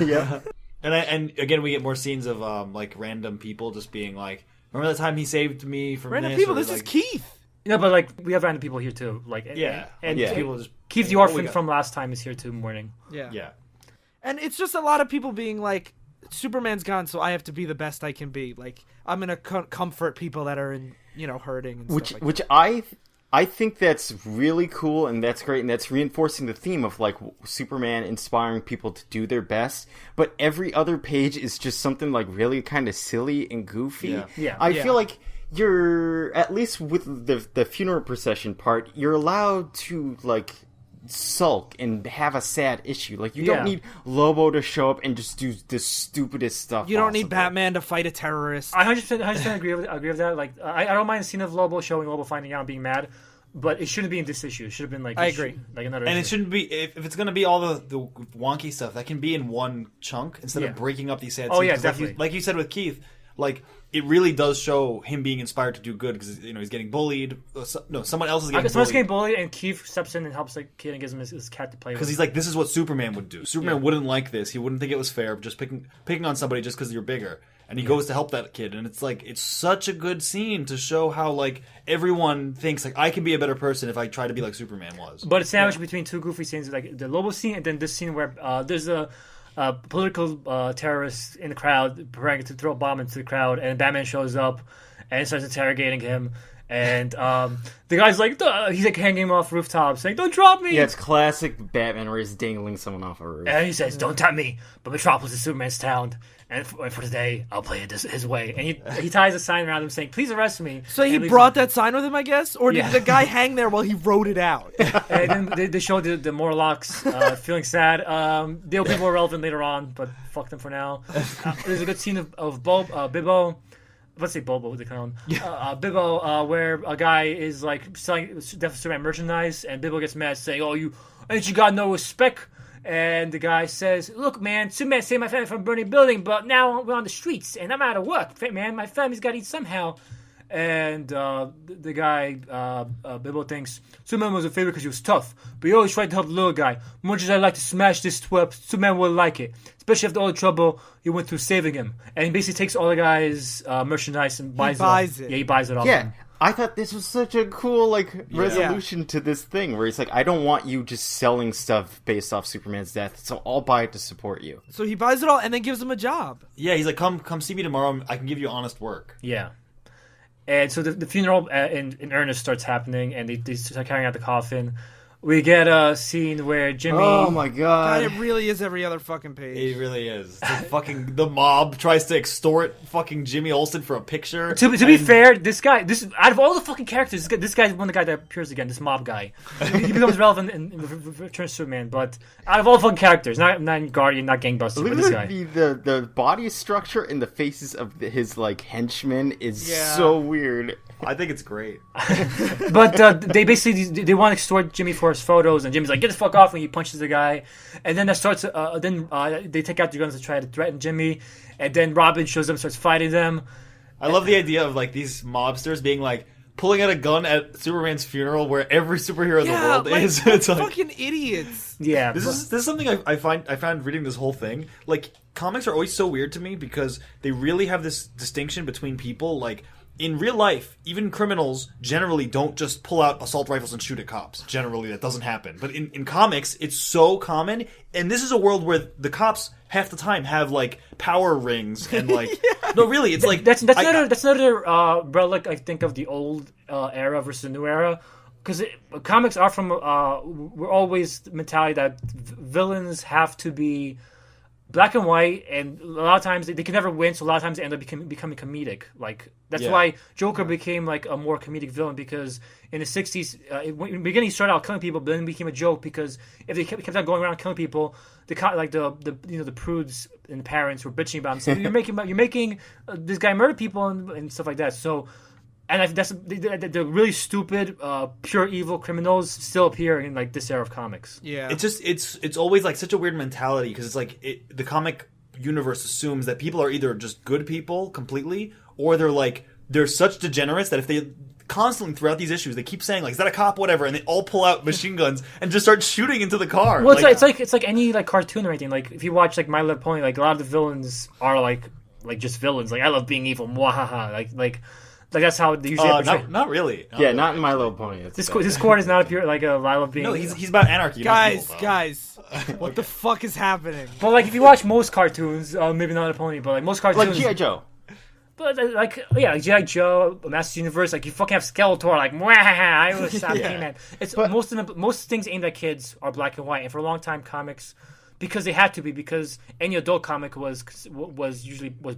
Yeah. And again, we get more scenes of like random people just being like, "Remember the time he saved me from Random this?" people. Or, This like, is Keith. Yeah, but like we have random people here too. Like and Yeah. people just Keith the "Oh, we orphan got-" from last time is here too. Morning. Yeah. And it's just a lot of people being like, Superman's gone, so I have to be the best I can be. Like, I'm gonna comfort people that are in, hurting and stuff like Which that. I think that's really cool, and that's great, and that's reinforcing the theme of like Superman inspiring people to do their best. But every other page is just something like really kind of silly and goofy. Yeah. I feel like you're, at least with the funeral procession part, you're allowed to like sulk and have a sad issue. Like you don't need Lobo to show up and just do the stupidest stuff. You don't need possible. Batman to fight a terrorist. I 100% agree with that. Like I don't mind the scene of Lobo showing Lobo finding out and being mad, but it shouldn't be in this issue. It should have been like I agree. Like another. And issue. it shouldn't be if it's going to be all the wonky stuff that can be in one chunk instead of breaking up these sad scenes. Oh, yeah, 'Cause definitely. Like you said with Keith, like it really does show him being inspired to do good because he's getting bullied. Someone else is getting Someone's bullied. getting bullied, and Keith steps in and helps the kid and gives him his cat to play with. Because he's like, this is what Superman would do. Superman wouldn't like this. He wouldn't think it was fair, just picking on somebody just because you're bigger. And he goes to help that kid, and it's like it's such a good scene to show how like everyone thinks like I can be a better person if I try to be like Superman was. But it's sandwiched between two goofy scenes, like the Lobo scene and then this scene where there's a political terrorist in the crowd preparing to throw a bomb into the crowd, and Batman shows up and starts interrogating him. And the guy's like, he's like hanging him off rooftops, saying, "Don't drop me!" Yeah, it's classic Batman where he's dangling someone off a roof. And he says, "Don't tempt me, but Metropolis is Superman's town, and for today, I'll play it his way." And he ties a sign around him saying, "Please arrest me." So he And brought that sign with him, I guess? Or did Yeah. the guy hang there while he wrote it out? And then they showed the Morlocks feeling sad. They'll be more relevant later on, but fuck them for now. There's a good scene of Bibbo. Let's say Bobo, what they call him. Bibbo, where a guy is like selling Death of Superman merchandise, and Bibbo gets mad, saying, "Oh, you got no respect." And the guy says, "Look, man, Superman saved my family from a burning building, but now we're on the streets, and I'm out of work. Man, my family's got to eat somehow." And the guy, Bibbo, thinks Superman was a favorite because he was tough, but he always tried to help the little guy. Much as I'd like to smash this twerp, Superman wouldn't like it, especially after all the trouble he went through saving him. And he basically takes all the guy's merchandise and buys it. Yeah, he buys it off Yeah, him. I thought this was such a cool resolution to this thing where he's like, I don't want you just selling stuff based off Superman's death, so I'll buy it to support you. So he buys it all and then gives him a job. Yeah, he's like, come see me tomorrow. I can give you honest work. Yeah. And so the funeral in earnest starts happening, and they start carrying out the coffin. we get a scene where Jimmy. Oh my God, god! it really is every other fucking page. It really is. It's like fucking the mob tries to extort fucking Jimmy Olsen for a picture. To be fair, this out of all the fucking characters, this guy's one of the guys that appears again. This mob guy, he becomes relevant in Return of Superman. But out of all the fucking characters, not Guardian, not Gangbuster, but this guy. The body structure and the faces of his like henchmen is so weird. I think it's great. But they basically they want to extort Jimmy for his photos, and Jimmy's like, "Get the fuck off!" when he punches the guy, and then that starts. They take out their guns to try to threaten Jimmy, and then Robin shows up and starts fighting them. I love the idea of like these mobsters being like pulling out a gun at Superman's funeral, where every superhero in the world is. It's like, fucking idiots. Yeah, this is something I found reading this whole thing. Like, comics are always so weird to me because they really have this distinction between people. Like, in real life, even criminals generally don't just pull out assault rifles and shoot at cops. Generally, that doesn't happen. But in comics, it's so common. And this is a world where the cops half the time have like power rings and like no, really, it's like that's another relic I think of the old era versus the new era. Because comics are from we're always the mentality that villains have to be black and white, and a lot of times they can never win, so a lot of times they end up becoming comedic. Like that's why Joker became like a more comedic villain, because in the 60s, in the beginning he started out killing people, but then it became a joke because if they kept on going around killing people, the prudes and the parents were bitching about him, saying you're making this guy murder people and stuff like that. So. And that's the really stupid, pure evil criminals still appear in like this era of comics. Yeah, it's just it's always like such a weird mentality because it's like the comic universe assumes that people are either just good people completely, or they're such degenerates that if they constantly throughout these issues they keep saying like, is that a cop, whatever, and they all pull out machine guns and just start shooting into the car. Well, it's like any like cartoon or anything. Like if you watch like My Little Pony, like a lot of the villains are like just villains. Like I love being evil, mwahaha. Like that's how they usually not really. Not in My Little Pony. This squad is not a pure like a Lila being. No, he's about anarchy. Guys, what the fuck is happening? But like if you watch most cartoons, maybe not a pony, but like most cartoons, like G.I. Joe. But like G.I. Joe, Master Universe, like you fucking have Skeletor, like I was man. It's most things aimed at kids are black and white, and for a long time comics. Because they had to be, because any adult comic was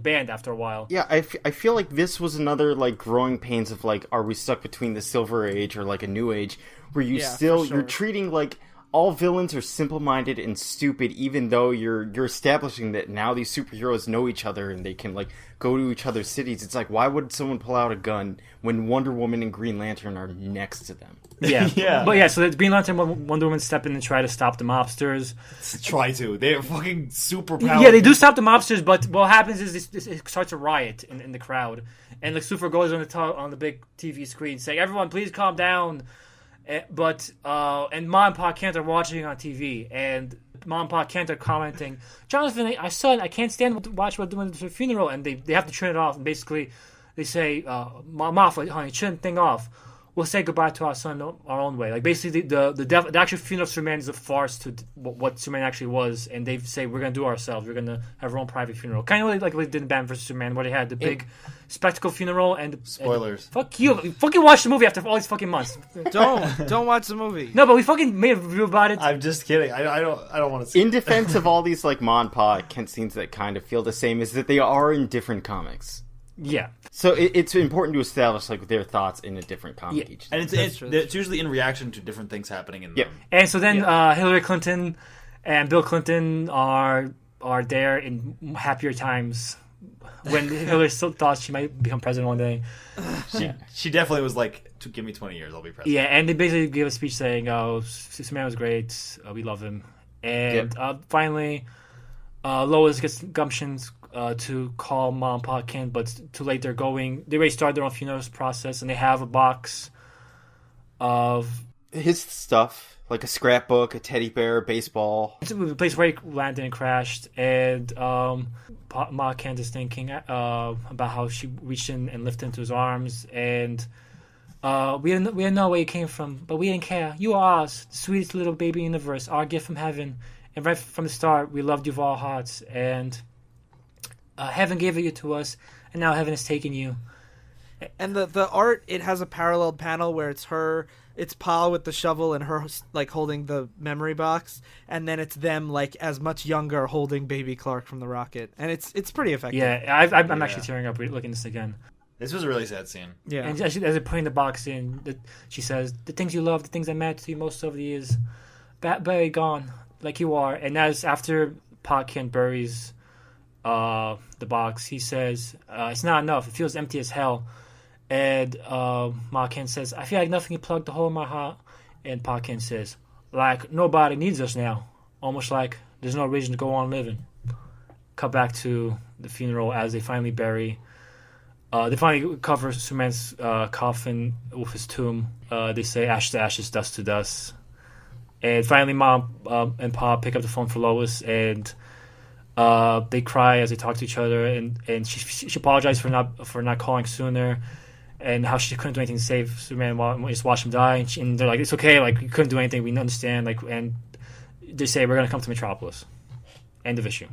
banned after a while. Yeah, I feel like this was another like growing pains of like, are we stuck between the Silver Age or like a New Age, where you're treating like all villains are simple-minded and stupid, even though you're establishing that now these superheroes know each other and they can like go to each other's cities. It's like, why would someone pull out a gun when Wonder Woman and Green Lantern are next to them? Yeah, yeah. But so the Green Lantern and Wonder Woman step in and try to stop the mobsters. They're fucking super powerful. Yeah, they do stop the mobsters, but what happens is it starts a riot in the crowd, and like Supergirl goes on the big TV screen saying, "Everyone, please calm down." But Mom and Pa Kent are watching on TV, and Mom and Pa Kent are commenting, "Jonathan, I can't stand to watch what doing the funeral," and they have to turn it off, and basically they say, "Mom, honey, turn the thing off. We'll say goodbye to our son our own way." Like basically, the actual funeral of Superman is a farce to what Superman actually was, and they say we're gonna do it ourselves. We're gonna have our own private funeral, kind of like they did in Batman vs Superman, where they had the big spectacle funeral and spoilers. Fuck you! We fucking watched the movie after all these fucking months. Don't watch the movie. No, but we fucking made a review about it. I'm just kidding. I don't want to see. In defense of all these like Ma and Pa Kent scenes that kind of feel the same, is that they are in different comics. Yeah. So it's important to establish like their thoughts in a different comic each. And it's usually in reaction to different things happening in them. Yep. And so then Hillary Clinton and Bill Clinton are there in happier times when Hillary still thought she might become president one day. She definitely was like, give me 20 years, I'll be president. Yeah, and they basically gave a speech saying, "Oh, Superman was great, we love him." And finally, Lois gets gumptions to call Mom and Pa Kent, but it's too late. They already started their own funeral process, and they have a box of his stuff, like a scrapbook, a teddy bear, a baseball. It's the place where he landed and crashed, and Ma Kent is thinking about how she reached in and lifted into his arms, and we didn't know where you came from, but we didn't care. You are ours, the sweetest little baby in the universe, our gift from heaven, and right from the start, we loved you with all our hearts, and heaven gave you to us, and now heaven has taken you. And the art, it has a parallel panel where it's Pa with the shovel and her like holding the memory box, and then it's them like as much younger holding baby Clark from the rocket, and it's pretty effective. Yeah, I'm actually tearing up looking at this again. This was a really sad scene. Yeah, and as they're putting the box in, she says, "The things you love, the things that matter to you most over the years, Barry gone, like you are." And as after Pa Kent buries the box, he says, "It's not enough. It feels empty as hell." And Ma Kent says, "I feel like nothing can plug the hole in my heart." And Pa Kent says, "Like nobody needs us now. Almost like there's no reason to go on living." Cut back to the funeral as they finally bury. They finally cover Superman's coffin with his tomb. They say ashes to ashes, dust to dust. And finally, Mom and Pa pick up the phone for Lois, and they cry as they talk to each other. And she apologized for not calling sooner, and how she couldn't do anything to save Superman while just watch him die. And they're like, "It's okay. Like you couldn't do anything. We understand." Like, and they say, "We're gonna come to Metropolis." End of issue.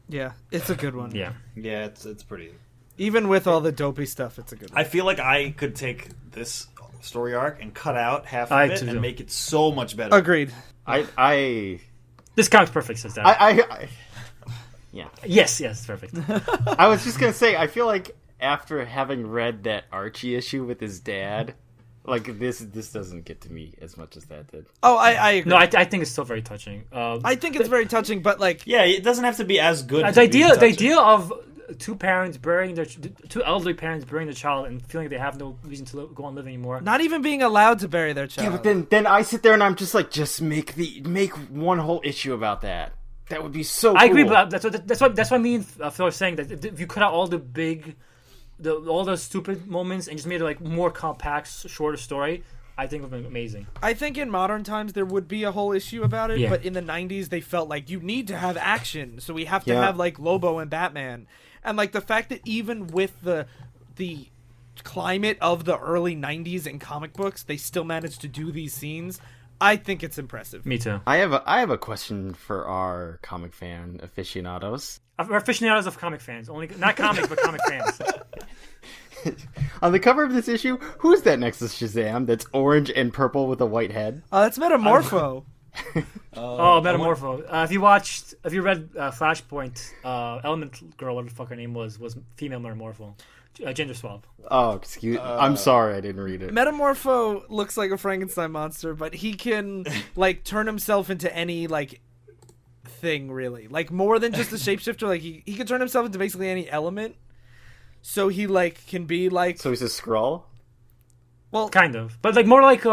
Yeah, it's a good one. Yeah, it's pretty. Even with all the dopey stuff, it's a good one. I feel like I could take this story arc and cut out half of it and make it so much better. Agreed. This comic's perfect, says that. Yeah. Yes, perfect. I was just gonna say, I feel like after having read that Archie issue with his dad, like this doesn't get to me as much as that did. Oh, I agree. No, I think it's still very touching. I think it's very touching, but like, yeah, it doesn't have to be as good. The idea of two elderly parents burying their child and feeling they have no reason to go on live anymore. Not even being allowed to bury their child. Yeah, but then I sit there and I'm just like, just make one whole issue about that. That would be so cool. I agree, but that's what me and Phil are saying, that if you cut out all all the stupid moments and just made it like more compact, shorter story, I think it would be amazing. I think in modern times there would be a whole issue about it, but in the 90s they felt like you need to have action, so we have to have like Lobo and Batman. And like the fact that even with the climate of the early 90s in comic books, they still managed to do these scenes, I think it's impressive. Me too. I have a question for our comic fan aficionados. We're aficionados of comic fans, only not comics, but comic fans. On the cover of this issue, who's that next to Shazam that's orange and purple with a white head? That's Metamorpho. Metamorpho. If you read Flashpoint, Element Girl, whatever the fuck her name was female Metamorpho. Gender swap. Oh, I'm sorry, I didn't read it. Metamorpho looks like a Frankenstein monster, but he can like turn himself into any like thing, really. Like more than just a shapeshifter. Like he can turn himself into basically any element. So he like can be like. So he's a Skrull? Well, kind of, but like more like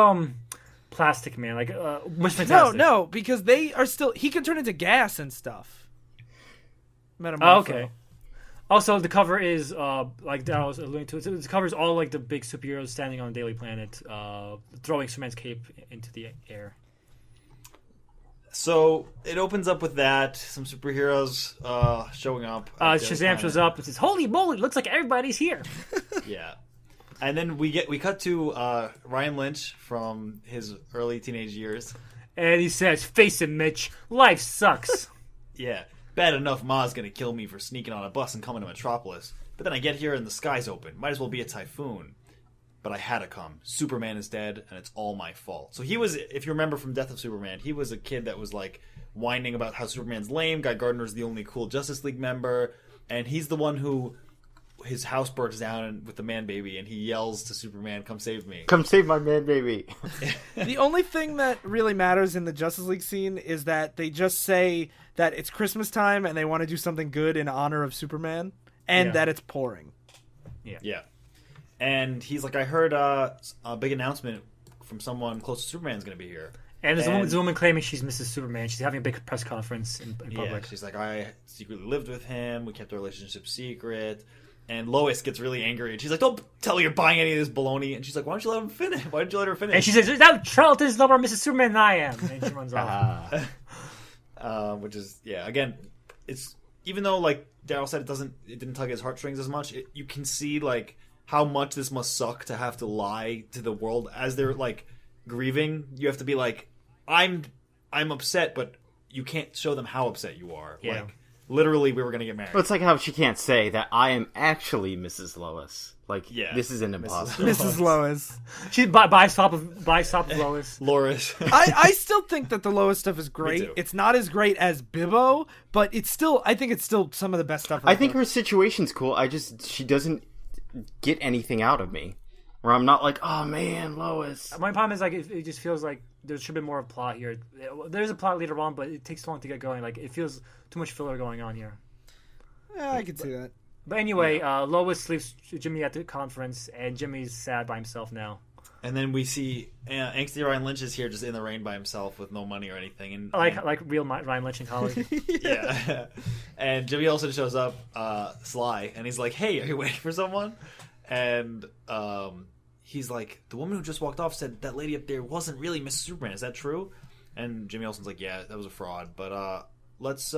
Plastic Man, like Mr. Fantastic. No, because they are still. He can turn into gas and stuff. Metamorpho. Oh, okay. Also, the cover is like Darryl was alluding to. It covers all like the big superheroes standing on Daily Planet, throwing Superman's cape into the air. So it opens up with that, some superheroes showing up. Shazam shows up and says, "Holy moly! Looks like everybody's here." Yeah, and then we cut to Ryan Lynch from his early teenage years, and he says, "Face it, Mitch, life sucks." Yeah. Bad enough Ma's gonna kill me for sneaking on a bus and coming to Metropolis. But then I get here and the sky's open. Might as well be a typhoon. But I had to come. Superman is dead, and it's all my fault. So he was, if you remember from Death of Superman, he was a kid that was like whining about how Superman's lame. Guy Gardner's the only cool Justice League member. And he's the one who, his house burns down with the man baby, and he yells to Superman, "Come save me. Come save my man baby." The only thing that really matters in the Justice League scene is that they just say that it's Christmas time and they want to do something good in honor of Superman, and that it's pouring. Yeah. And he's like, I heard a big announcement from someone close to Superman's going to be here. And there's a woman claiming she's Mrs. Superman. She's having a big press conference in public. Yeah, she's like, I secretly lived with him. We kept our relationship secret. And Lois gets really angry, and she's like, "Don't tell her you're buying any of this baloney." And she's like, "Why don't you let him finish? Why didn't you let her finish?" And she says, "That Charlton's no more Mrs. Superman than I am." And she runs off. Which is, again, it's even though like Darryl said, it didn't tug at his heartstrings as much. You can see like how much this must suck to have to lie to the world as they're like grieving. You have to be like, I'm upset, but you can't show them how upset you are. Yeah. Like, literally we were gonna get married. But it's like how she can't say that I am actually Mrs. Lois. Like, Yeah. this is an impossible. Mrs. Lois. She buys top of Lois. Loris. I still think that the Lois stuff is too. great. It's not as great as Bibbo, but I think it's still some of the best stuff. I think her situation's cool. She doesn't get anything out of me. Where I'm not like, oh man, Lois. My problem is like it just feels like there should be more of a plot here. There's a plot later on, but it takes too long to get going. Like it feels too much filler going on here. Yeah, I can see that. But anyway, Lois leaves Jimmy at the conference, and Jimmy's sad by himself now. And then we see angsty Ryan Lynch is here just in the rain by himself with no money or anything. And Like real Ryan Lynch in college. yeah. And Jimmy also shows up, sly, and he's like, "Hey, are you waiting for someone?" And he's like, "The woman who just walked off said that lady up there wasn't really Mrs. Superman. Is that true?" And Jimmy Olsen's like, "Yeah, that was a fraud. But let's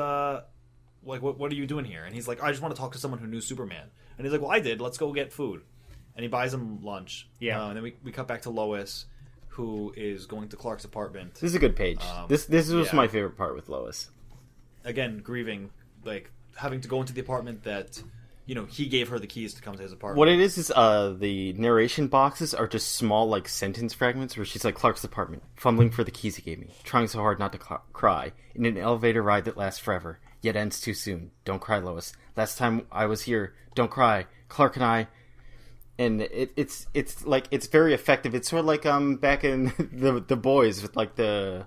like, what are you doing here?" And he's like, "I just want to talk to someone who knew Superman." And he's like, "Well, I did. Let's go get food." And he buys him lunch. Yeah. And then we cut back to Lois, who is going to Clark's apartment. This is a good page. This was my favorite part with Lois. Again, grieving, like having to go into the apartment that, he gave her the keys to come to his apartment. What it is the narration boxes are just small like sentence fragments where she's like, Clark's apartment, fumbling for the keys he gave me, trying so hard not to cry, in an elevator ride that lasts forever, yet ends too soon. Don't cry, Lois. Last time I was here, don't cry. Clark and I... And it's like it's very effective. It's sort of like back in the Boys with like the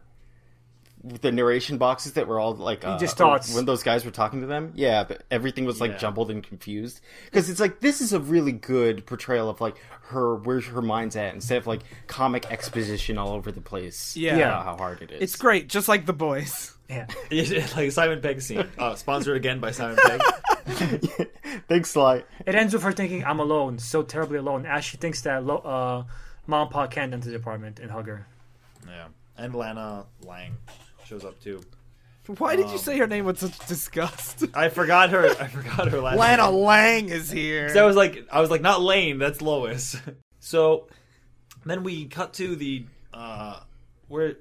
narration boxes that were all like just thoughts when those guys were talking to them. Yeah, but everything was like jumbled and confused because it's like this is a really good portrayal of like where her mind's at instead of like comic exposition all over the place. Yeah. How hard it is. It's great, just like The Boys. Yeah. Like Simon Pegg scene. Sponsored again by Simon Pegg. Thanks, Sly. It ends with her thinking, "I'm alone, so terribly alone," as she thinks that Mom and Pa can't enter the apartment and hug her. Yeah. And Lana Lang shows up too. Why did you say her name with such disgust? I forgot her last Lana name. Lang is here. So I was like, not Lane, that's Lois. So then we cut to the where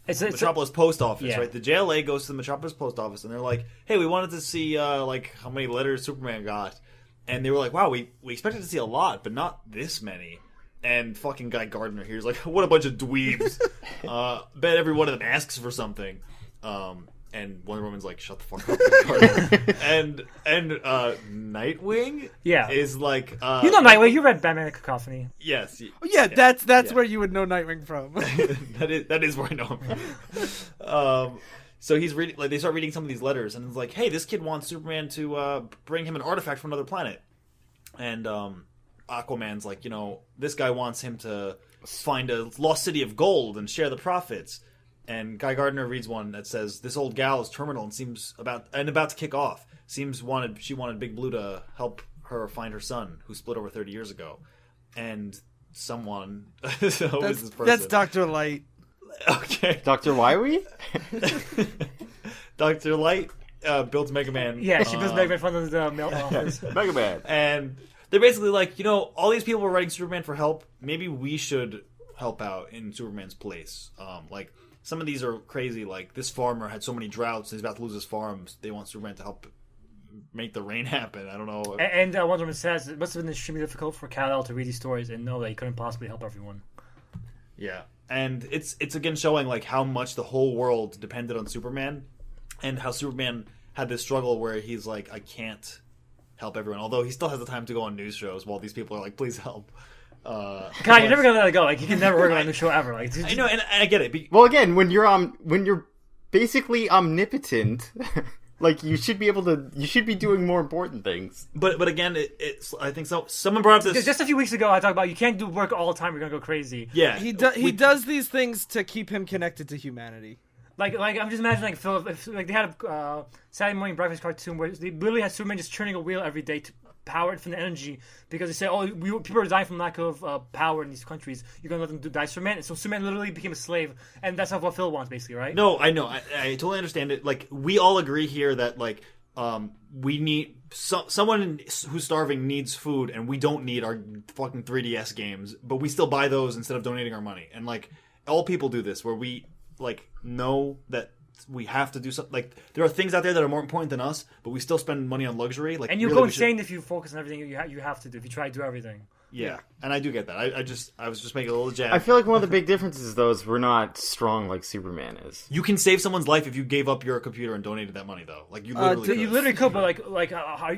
Metropolis Post Office, right? The JLA goes to the Metropolis Post Office, and they're like, "Hey, we wanted to see like how many letters Superman got," and they were like, "Wow, we expected to see a lot, but not this many." And fucking Guy Gardner here is like, "What a bunch of dweebs!" Bet every one of them asks for something. And Wonder Woman's like, "Shut the fuck up, Gardner." and Nightwing, is like, Nightwing. You read Batman: Cacophony. Yes. Yeah, that's where you would know Nightwing from. that is where I know him from. So he's reading, like they start reading some of these letters, and it's like, "Hey, this kid wants Superman to bring him an artifact from another planet," and Aquaman's like, this guy wants him to find a lost city of gold and share the profits. And Guy Gardner reads one that says, "This old gal is terminal and seems about to kick off. She wanted Big Blue to help her find her son, who split over 30 years ago." And someone, who is this person? That's Dr. Light. Okay, Dr. Wyrie? Dr. Light builds Mega Man. Yeah, she builds Mega Man in front of the mail office. Mega Man. And they're basically like, all these people were writing Superman for help. Maybe we should help out in Superman's place. Like, some of these are crazy. Like, this farmer had so many droughts, and he's about to lose his farm. They want Superman to help make the rain happen. I don't know. And Wonder Woman says it must have been extremely difficult for Kal-El to read these stories and know that he couldn't possibly help everyone. Yeah. And it's again showing, like, how much the whole world depended on Superman, and how Superman had this struggle where he's like, I can't help everyone. Although he still has the time to go on news shows while these people are like, please help. God, you're never gonna let it go. Like, you can never work on a new show ever. Like, I know, and I get it. Well, again, when you're basically omnipotent, like you should be doing more important things. But again, it's I think so. Someone brought up this just a few weeks ago. I talked about you can't do work all the time. You're gonna go crazy. Yeah, he does these things to keep him connected to humanity. Like I'm just imagining like Phil, if they had a Saturday morning breakfast cartoon where they literally had Superman just turning a wheel every day to power it from the energy, because they say, people are dying from lack of power in these countries. You're gonna let them die Superman, and so Superman literally became a slave, and that's not what Phil wants, basically, right? No, I know, I totally understand it. Like, we all agree here that like we need someone who's starving needs food, and we don't need our fucking 3DS games, but we still buy those instead of donating our money. And like all people do this, where we like know that we have to do something. Like there are things out there that are more important than us, but we still spend money on luxury. Like, And you really, go we should- insane if you focus on everything you have to do. If you try to do everything. Yeah, and I do get that. I was just making a little jab. I feel like one of the big differences, though, is we're not strong like Superman is. You can save someone's life if you gave up your computer and donated that money, though. Like you literally, You could. literally could, but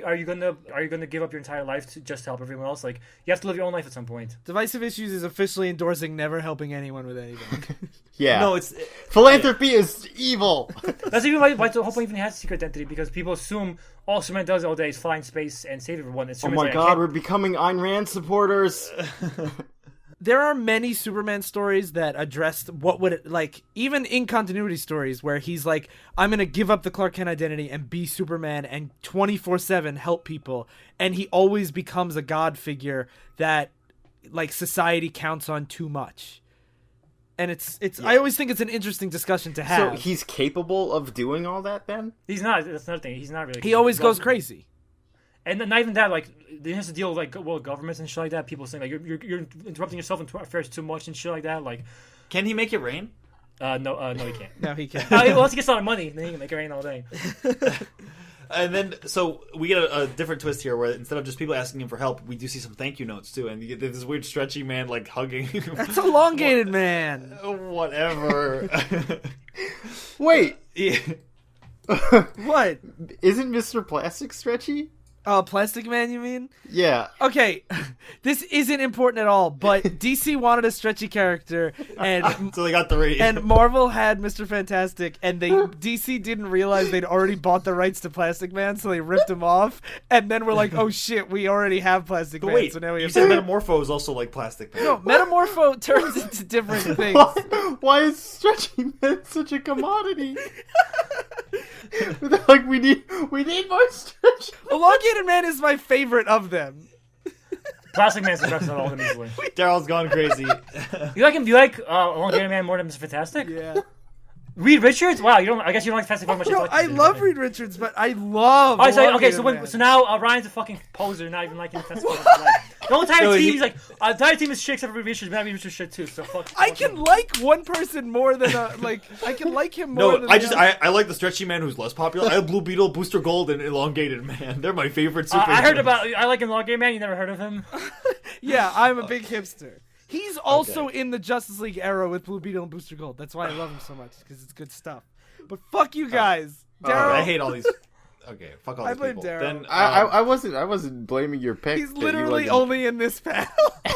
are you gonna give up your entire life to just help everyone else? Like you have to live your own life at some point. Divisive Issues is officially endorsing never helping anyone with anything. Yeah. No, it's Philanthropy is evil. That's even why the whole point even has a secret identity, because people assume all Superman does all day is fly in space and save everyone. And Oh Superman's my like, I god, can't- we're becoming Ayn Rand supporters. There are many Superman stories that addressed what would it, like, even in continuity stories where he's like, I'm gonna give up the Clark Kent identity and be Superman and 24/7 help people, and he always becomes a god figure that like society counts on too much. And it's I always think it's an interesting discussion to So have. he's capable of doing all that then? He's not. That's another thing. He's not really. He always goes crazy. And then not even that. Like he has to deal with governments and shit like that. People saying like you're interrupting yourself in affairs too much and shit like that. Like can he make it rain? no, he can't. No, he can't. Once he gets a lot of money, then he can make it rain all day. And then, so we get a different twist here, where instead of just people asking him for help, we do see some thank you notes too, and you get this weird stretchy man like hugging. That's elongated man. Whatever. Wait, Yeah. What? isn't Mr. Plastic stretchy? Plastic Man, you mean? Yeah. Okay, this isn't important at all, but DC wanted a stretchy character, and So they got 3. and Marvel had Mr. Fantastic, and DC didn't realize they'd already bought the rights to Plastic Man, so they ripped him off, and then we're like, oh shit, we already have Plastic But Man, wait, so now we you have said Metamorpho is also like plastic. Man. No, Metamorpho turns into different things. Why is stretchy man such a commodity? Like we need more stretchy. Elongated Man is my favorite of them. Plastic Man's the best of all of them easily. Daryl's gone crazy. You like him? Do you like Elongated Man more than Mr. Fantastic? Yeah. Reed Richards? Wow, you don't. I guess you don't like Fantastic Four much. No, I love Reed Richards, but I love. Oh, so, okay, Elongated so Man. so now Ryan's a fucking poser, not even liking Fantastic Four. Like, the whole entire No, team, he- he's like, the entire team is shit except for Reed Richards, but Reed Richards shit too. So fuck. I can like one person more than I can like him more No, than I like the stretchy man who's less popular. I have Blue Beetle, Booster Gold, and Elongated Man. They're my favorite superheroes. I like Elongated Man. You never heard of him? Yeah, I'm a big hipster. He's also in the Justice League era with Blue Beetle and Booster Gold. That's why I love him so much, because it's good stuff. But fuck you guys. Daryl, I hate all these. Okay, fuck all I these blame people. Daryl. Then I wasn't blaming your pick. he's that you literally like- only in this panel.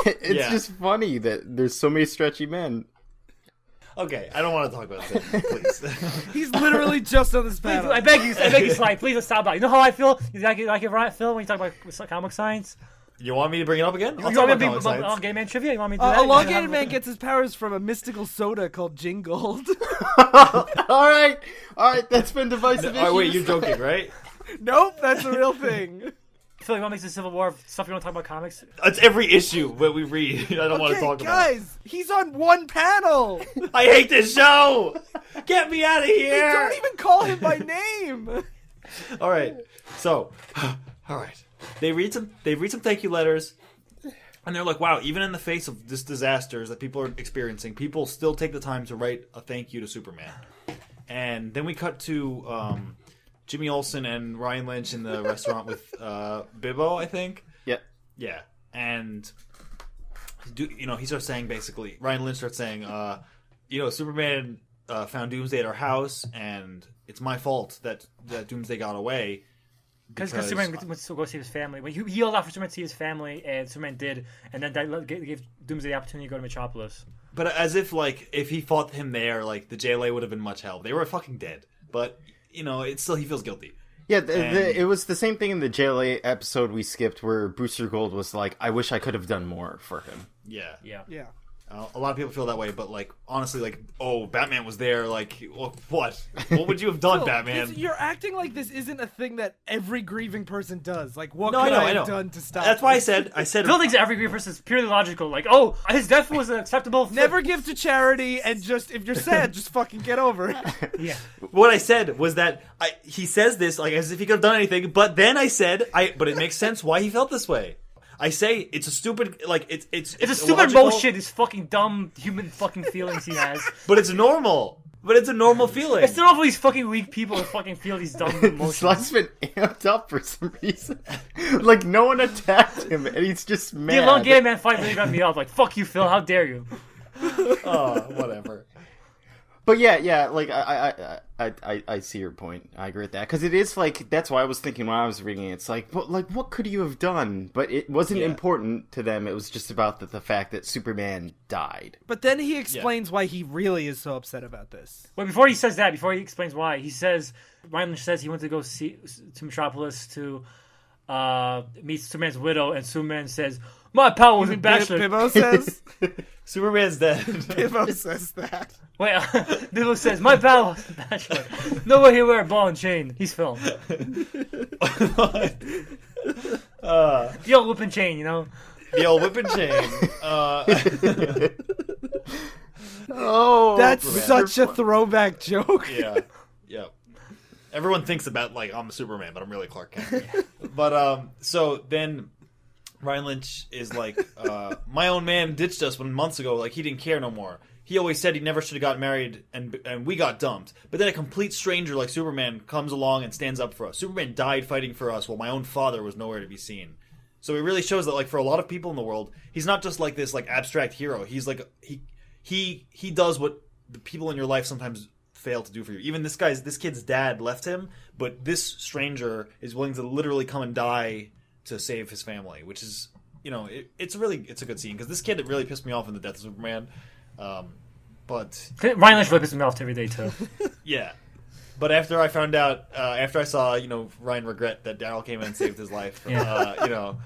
It's Yeah. just funny that there's so many stretchy men. okay, I don't want to talk about this, please. He's literally just on this panel. I beg you, Sly, please stop that. You know how I feel? You like it, Phil, when you talk about comic science? You want me to bring it up again? I'll You talk want me about to comic be science. Gay Man Trivia? You want me to do that? Elongated Man gets his powers from a mystical soda called Jingold. all right, that's been divisive. Oh wait, issues. you're joking, right? Nope, that's a real thing. Phil, you want to make the Civil War of stuff you don't talk about comics? That's every issue that we read. I don't want to talk guys, he's on one panel. about. I hate this show. Get me out of here. Don't even call him by name. All right. So, all right. They read some thank you letters, and they're like, "Wow, even in the face of this disasters that people are experiencing, people still take the time to write a thank you to Superman." And then we cut to Jimmy Olsen and Ryan Lynch in the restaurant with Bibbo, I think. Yeah. Yeah, and he starts saying basically, Ryan Lynch starts saying, Superman found Doomsday at our house, and it's my fault that Doomsday got away. Because Superman went to go see his family. When he yelled out for Superman to see his family, and Superman did, and then that gave Doomsday the opportunity to go to Metropolis. But as if, like, if he fought him there, like, the JLA would have been much help. They were fucking dead. But, it's still, he feels guilty. Yeah, it was the same thing in the JLA episode we skipped where Booster Gold was like, I wish I could have done more for him. Yeah. Yeah. A lot of people feel that way, but, like, honestly, like, oh, Batman was there, like, what? What would you have done, Batman? You're acting like this isn't a thing that every grieving person does. Like, what No, could I I know. have done to stop That's why this? I said... Phil thinks every Green person is purely logical. Like, oh, his death was acceptable. Never give to charity, and just, if you're sad, just fucking get over it. Yeah. What I said was that he says this, like, as if he could have done anything, but then I said, but it makes sense why he felt this way. I say it's a stupid, like, it's It's a stupid illogical, bullshit, these fucking dumb human fucking feelings he has. but it's normal. But it's a normal feeling. It's not all these fucking weak people who fucking feel these dumb emotions. Sly's been amped up for some reason. Like, no one attacked him, and he's just mad. The elongated man fight really got me up. Like, fuck you, Phil. How dare you? Oh, whatever. But yeah, like I see your point. I agree with that because it is like that's why I was thinking when I was reading it. It's like, what could you have done? But it wasn't important to them. It was just about the fact that Superman died. But then he explains why he really is so upset about this. Well, before he says that, before he explains why, he says Ryan says he went to go to Metropolis to meet Superman's widow, and Superman says, "My pal was a bachelor." Bibbo says. Superman's dead. Bibbo says that. Wait, Bibbo says, "My pal was a bachelor. No way he wear a ball and chain. He's Phil." The old whip and chain, you know. The old whip and chain. Oh, That's such a throwback joke. Yeah. Everyone thinks about, like, I'm Superman, but I'm really Clark Kent. But, so then Ryan Lynch is like, my own man ditched us months ago. Like, he didn't care no more. He always said he never should have got married, and we got dumped. But then a complete stranger like Superman comes along and stands up for us. Superman died fighting for us while my own father was nowhere to be seen. So it really shows that, like, for a lot of people in the world, he's not just like this, like, abstract hero. He's like, he does what the people in your life sometimes fail to do for you. Even this kid's dad left him, but this stranger is willing to literally come and die to save his family, which is, you know, it's a good scene because this kid, it really pissed me off in the death of Superman. But Ryan Lynch really pisses me off every day too. Yeah, but after I found out, after I saw, you know, Ryan regret that Darryl came in and saved his life, you know,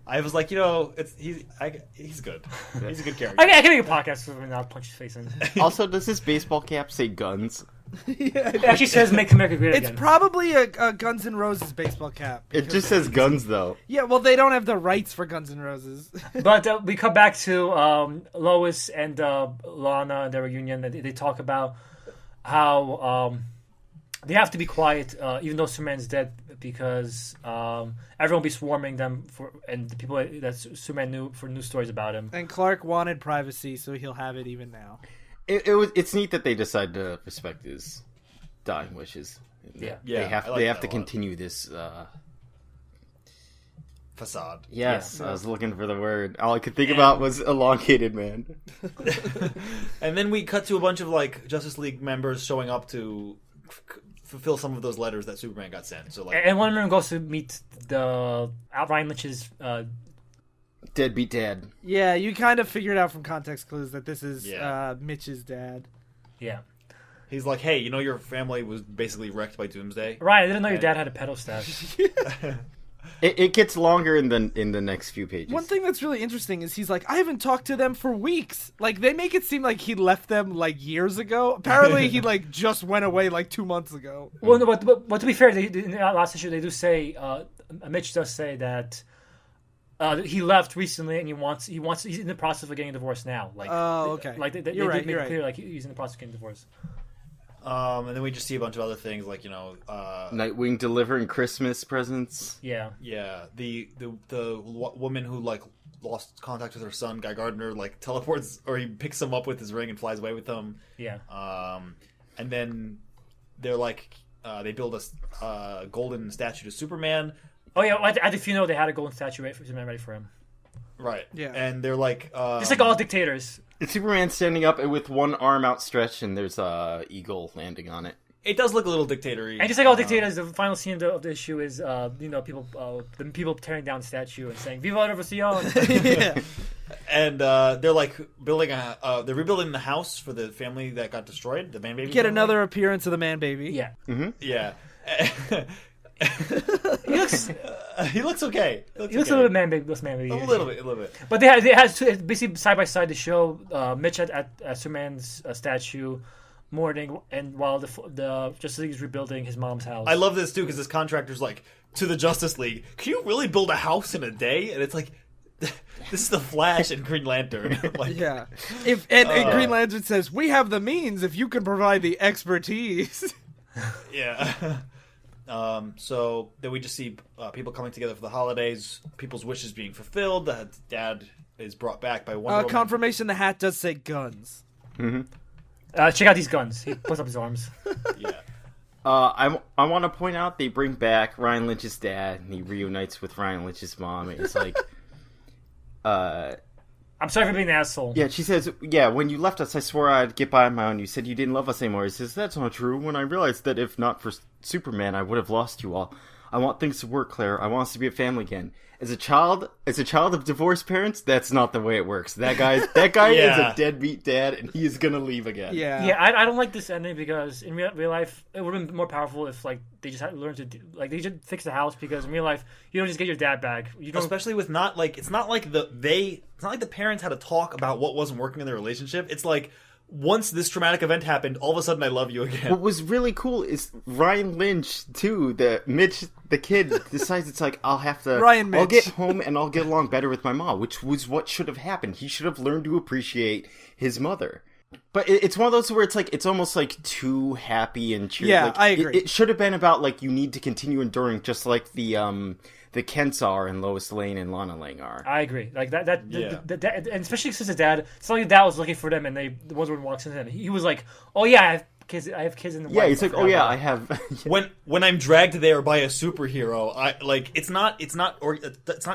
I was like, you know, he's good. He's a good character. I can make a podcast with him and I'll punch his face in. Also, does his baseball cap say guns? It actually says "Make America Great Again." It's probably a Guns N' Roses baseball cap. It just says guns, though. Yeah, well, they don't have the rights for Guns N' Roses. But we come back to Lois and Lana and their reunion. They talk about how they have to be quiet, even though Superman's dead, because everyone will be swarming them and the people that Superman knew for news stories about him. And Clark wanted privacy, so he'll have it even now. It's neat that they decide to respect his dying wishes. Yeah. They have to continue this facade. Yes, yeah. I was looking for the word. All I could think about was elongated man. And then we cut to a bunch of, like, Justice League members showing up to fulfill some of those letters that Superman got sent. So, like, and one of them goes to meet the Ryan Lynch's deadbeat dad. Yeah, you kind of figured out from context clues that this is Mitch's dad. Yeah. He's like, hey, you know your family was basically wrecked by Doomsday? Ryan, I didn't know your dad had a pedo stash. It gets longer in the next few pages. One thing that's really interesting is he's like, I haven't talked to them for weeks. Like, they make it seem like he left them, like, years ago. Apparently, he, like, just went away, like, 2 months ago. Well, no, but to be fair, in the last issue, they do say, Mitch does say that he left recently, and he's in the process of getting divorced now. Like, oh, okay. Like they you're did make right. it clear, like he's in the process of getting divorced. And then we just see a bunch of other things, like, you know, Nightwing delivering Christmas presents. Yeah. The woman who, like, lost contact with her son, Guy Gardner, like, teleports, or he picks him up with his ring and flies away with him. Yeah. And then they're like, they build a golden statue to Superman. Oh yeah, at the funeral they had a golden statue ready for him. Right. Yeah. And they're like, just like all dictators. It's Superman standing up with one arm outstretched, and there's a eagle landing on it. It does look a little dictatory. And just like all dictators, the final scene of the issue is, people tearing down the statue and saying "Viva la Revolución." Yeah. And they're like they're rebuilding the house for the family that got destroyed, the Man Baby. Get family. Another appearance of the Man Baby. Yeah. Mm-hmm. Yeah. He looks okay. He looks a little bit man baby. A little bit. But they had basically side by side to show Mitch at Superman's statue, mourning, and while the Justice League is rebuilding his mom's house. I love this too because this contractor's like, to the Justice League, can you really build a house in a day? And it's like, this is the Flash and Green Lantern. Like, yeah. And Green Lantern says, we have the means if you can provide the expertise. Yeah. So then we just see people coming together for the holidays, people's wishes being fulfilled. Dad is brought back by Wonder Woman. Confirmation the hat does say guns. Mm-hmm. Check out these guns. He puts up his arms. Yeah. I want to point out they bring back Ryan Lynch's dad, and he reunites with Ryan Lynch's mom. It's like, I'm sorry for being an asshole. yeah, she says, yeah, when you left us, I swore I'd get by on my own. You said you didn't love us anymore. He says, that's not true. When I realized that if not for Superman, I would have lost you all. I want things to work, Claire. I want us to be a family again. As a child of divorced parents, that's not the way it works. That guy is a deadbeat dad, and he is gonna leave again. Yeah. I don't like this ending because in real life it would have been more powerful if like they just had learned to they just fix the house, because in real life you don't just get your dad back. You don't, especially with not like it's not like the parents had to talk about what wasn't working in their relationship. It's like, once this traumatic event happened, all of a sudden I love you again. What was really cool is Ryan Lynch too. Mitch, the kid, decides it's like, I'll get home and I'll get along better with my mom, which was what should have happened. He should have learned to appreciate his mother. But it's one of those where it's like, it's almost like too happy and cheery. Yeah, like, I agree. It should have been about like, you need to continue enduring, just like the Kents are and Lois Lane and Lana Lang are. I agree. Like that and especially since his dad, it's like his dad was looking for them, and the ones when walks in, and he was like, "Oh yeah, I have kids in the." Yeah, he's like, "Oh yeah, I have." When I'm dragged there by a superhero, it's not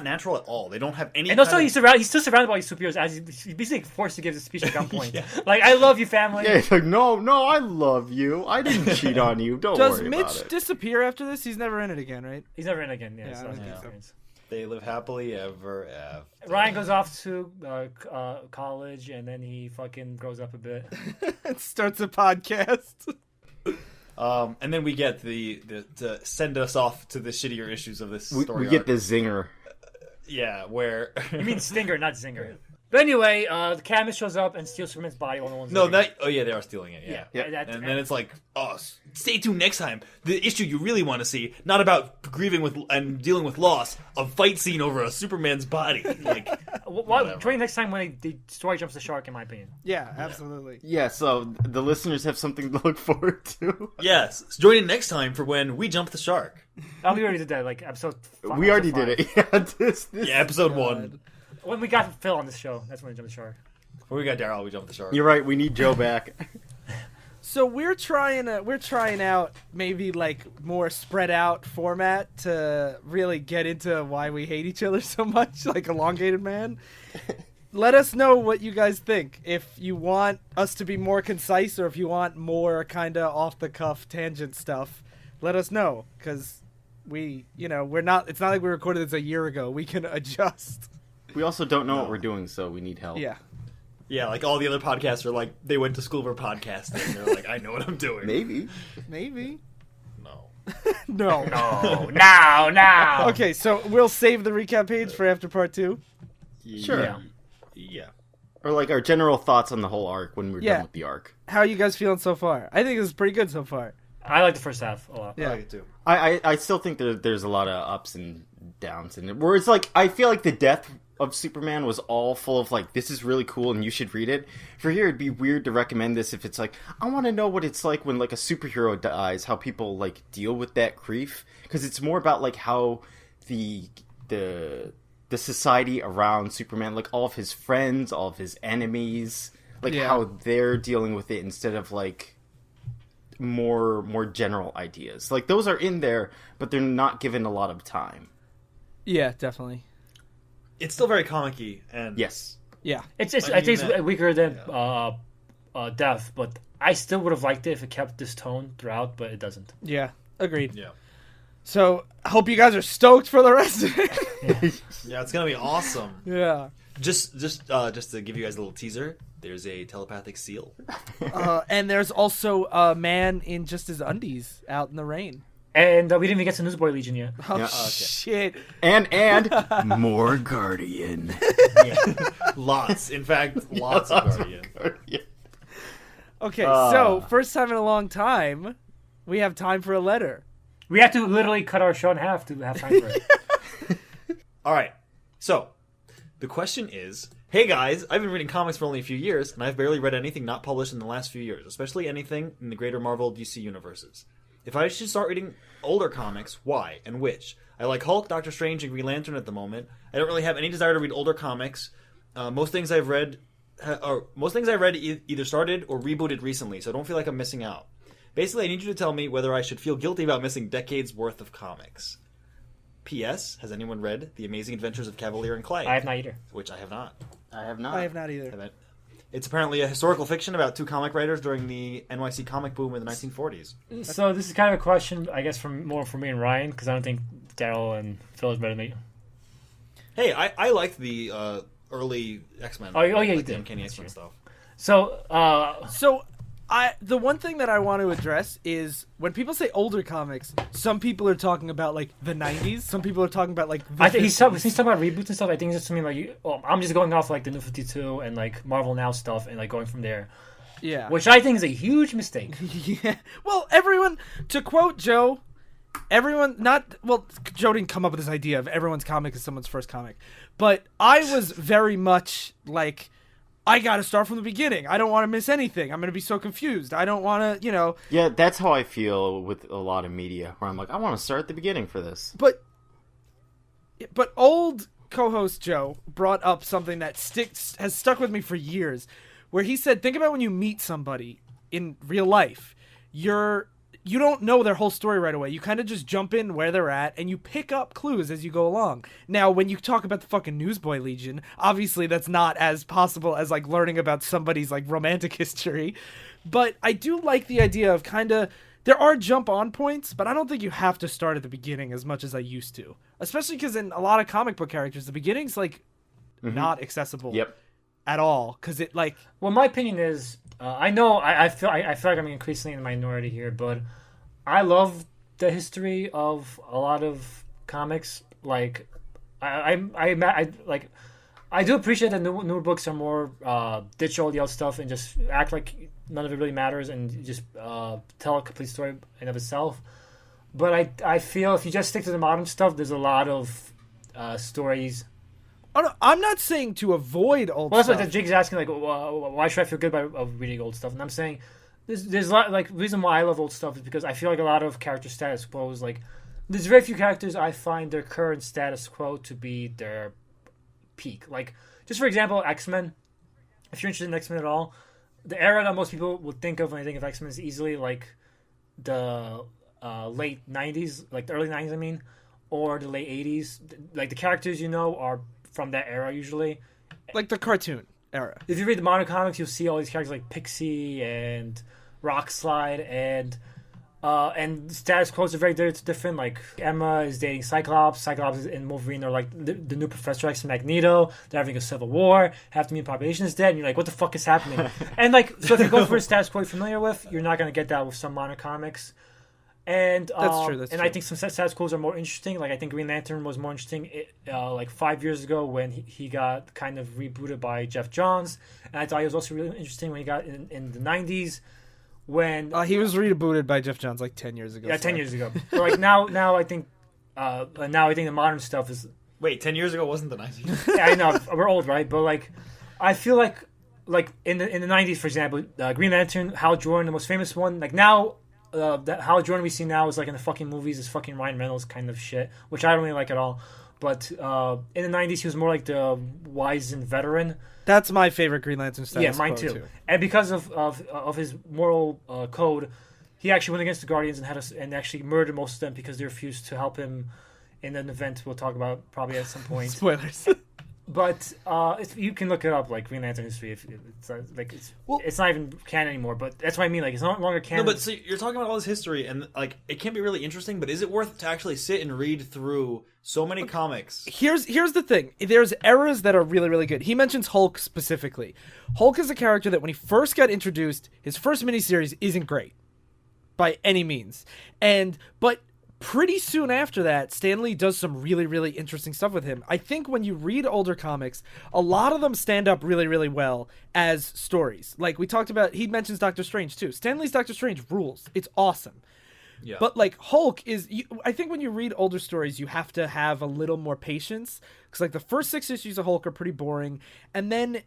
natural at all. They don't have any. And also, he's still surrounded by superheroes, as he's basically forced to give this speech at gunpoint. Yeah. Like, I love you, family. Yeah, he's like, no, I love you. I didn't cheat on you. Don't worry about it. Does Mitch disappear after this? He's never in it again, right? He's never in again. Yeah, I don't think so. They live happily ever after. Ryan goes off to college, and then he fucking grows up a bit. And starts a podcast. And then we get to send us off to the shittier issues of this story. We get the zinger. Yeah, where you mean stinger, not zinger. But anyway, the Cadmus shows up and steals Superman's body. All the ones. They are stealing it. Yeah. And then it's like, stay tuned next time. The issue you really want to see, not about grieving with and dealing with loss, a fight scene over a Superman's body. Like, join next time when the story jumps the shark. In my opinion. Yeah, absolutely. Yeah, so the listeners have something to look forward to. Yes, join in next time for when we jump the shark. Oh, we already did that. Like episode. We already did it. Yeah, episode 1. When we got Phil on this show, that's when we jumped the shark. When we got Darryl, we jumped the shark. You're right. We need Joe back. So we're trying out maybe like more spread out format to really get into why we hate each other so much, like Elongated Man. Let us know what you guys think. If you want us to be more concise, or if you want more kind of off the cuff tangent stuff, let us know, because we're not. It's not like we recorded this a year ago. We can adjust. We also don't know what we're doing, so we need help. Yeah. Yeah, like all the other podcasts are like, they went to school for podcasting. They're like, I know what I'm doing. Maybe. No. No. Okay, so we'll save the recap page for after part 2. Sure. Yeah. Or like our general thoughts on the whole arc when we're done with the arc. How are you guys feeling so far? I think this is pretty good so far. I like the first half a lot. Yeah. I like it too. I still think there's a lot of ups and downs in it. Where it's like, I feel like the death of Superman was all full of like, this is really cool and you should read it. For here, it'd be weird to recommend this if it's like, I want to know what it's like when like a superhero dies, how people like deal with that grief, because it's more about like how the society around Superman, like all of his friends, all of his enemies, like how they're dealing with it, instead of like more general ideas. Like those are in there, but they're not given a lot of time. Yeah, definitely. It's still very comic-y, and yes, yeah, it's weaker than Death, but I still would have liked it if it kept this tone throughout, but it doesn't. Yeah, agreed. Yeah. So I hope you guys are stoked for the rest of it. Yeah, it's gonna be awesome. Yeah. Just to give you guys a little teaser, there's a telepathic seal. And there's also a man in just his undies out in the rain. And we didn't even get to Newsboy Legion yet. Oh, okay. Shit. And more Guardian. Lots. In fact, lots of Guardian. Okay, so first time in a long time, we have time for a letter. We have to literally cut our show in half to have time for it. All right. So, the question is, hey guys, I've been reading comics for only a few years, and I've barely read anything not published in the last few years, especially anything in the greater Marvel DC universes. If I should start reading older comics, why and which? I like Hulk, Doctor Strange, and Green Lantern at the moment. I don't really have any desire to read older comics. Most things I've read I read either started or rebooted recently, so I don't feel like I'm missing out. Basically, I need you to tell me whether I should feel guilty about missing decades worth of comics. P.S. Has anyone read The Amazing Adventures of Cavalier and Clay? I have not either. Which I have not. I have not. I have not either. It's apparently a historical fiction about two comic writers during the NYC comic boom in the 1940s. So this is kind of a question, I guess, more for me and Ryan, because I don't think Darryl and Phil is better than me. Hey, I liked the early X-Men. Oh yeah, you the did. Uncanny X-Men stuff. So, The one thing that I want to address is when people say older comics, some people are talking about like the 90s, some people are talking about like the I think 50s. he's talking about reboots and stuff. I think it's just something like I'm just going off like the New 52 and like Marvel Now stuff and like going from there. Yeah. Which I think is a huge mistake. Yeah. Well, everyone, to quote Joe, Joe didn't come up with this idea of everyone's comic is someone's first comic, but I was very much like, I got to start from the beginning. I don't want to miss anything. I'm going to be so confused. I don't want to, Yeah, that's how I feel with a lot of media, where I'm like, I want to start at the beginning for this. But old co-host Joe brought up something that has stuck with me for years, where he said, think about when you meet somebody in real life. You don't know their whole story right away. You kind of just jump in where they're at, and you pick up clues as you go along. Now, when you talk about the fucking Newsboy Legion, obviously that's not as possible as, like, learning about somebody's, like, romantic history. But I do like the idea of there are jump-on points, but I don't think you have to start at the beginning as much as I used to. Especially because in a lot of comic book characters, the beginning's, like, not accessible at all. Because it, like... Well, my opinion is... I know I feel like I'm increasingly in the minority here, but I love the history of a lot of comics. Like, I do appreciate that newer books are more ditch all the old stuff and just act like none of it really matters and just tell a complete story in and of itself. But I feel if you just stick to the modern stuff, there's a lot of stories. Oh, no, I'm not saying to avoid old stuff. stuff. Well, that's what Jig's asking, like, why should I feel good about reading old stuff? And I'm saying, there's a lot, like, reason why I love old stuff is because I feel like a lot of character status quo is, like, there's very few characters I find their current status quo to be their peak. Like, just for example, X-Men. If you're interested in X-Men at all, the era that most people would think of when they think of X-Men is easily, like, the late 90s, like, the early 90s, I mean, or the late 80s. Like, the characters are from that era usually, like the cartoon era. If you read the modern comics, you'll see all these characters like Pixie and Rockslide and status quos are very different. Like Emma is dating Cyclops and Wolverine are like the new Professor X and Magneto. They're having a civil war. Half the mutant population is dead, and you're like, what the fuck is happening? And like, so if you go for a status quo you're familiar with, you're not going to get that with some modern comics. And that's true. I think some status quos are more interesting. Like I think Green Lantern was more interesting like 5 years ago when he got kind of rebooted by Jeff Johns, and I thought he was also really interesting when he got in the 90s when he was rebooted by Jeff Johns like 10 years ago. Yeah, 10 years ago. But like now I think the modern stuff is. Wait, 10 years ago wasn't the 90s? Yeah, I know we're old, right? But like I feel like in the 90s, for example, Green Lantern, Hal Jordan, the most famous one. Like now. That Hal Jordan we see now is like in the fucking movies is fucking Ryan Reynolds kind of shit, which I don't really like at all. But in the 90s, he was more like the wizened veteran. That's my favorite Green Lantern style. Yeah, mine too. And because of his moral code, he actually went against the Guardians and actually murdered most of them because they refused to help him in an event we'll talk about probably at some point. Spoilers. But you can look it up, like Green Lantern history. If it's not even canon anymore. But that's what I mean. Like it's no longer canon. No, but so you're talking about all this history, and like it can be really interesting. But is it worth to actually sit and read through so many comics? Here's the thing. There's eras that are really, really good. He mentions Hulk specifically. Hulk is a character that when he first got introduced, his first miniseries isn't great by any means, but. Pretty soon after that, Stan Lee does some really, really interesting stuff with him. I think when you read older comics, a lot of them stand up really, really well as stories. Like we talked about, he mentions Doctor Strange too. Stan Lee's Doctor Strange rules. It's awesome. Yeah. But like Hulk is, I think when you read older stories, you have to have a little more patience. Because like the first 6 issues of Hulk are pretty boring. And then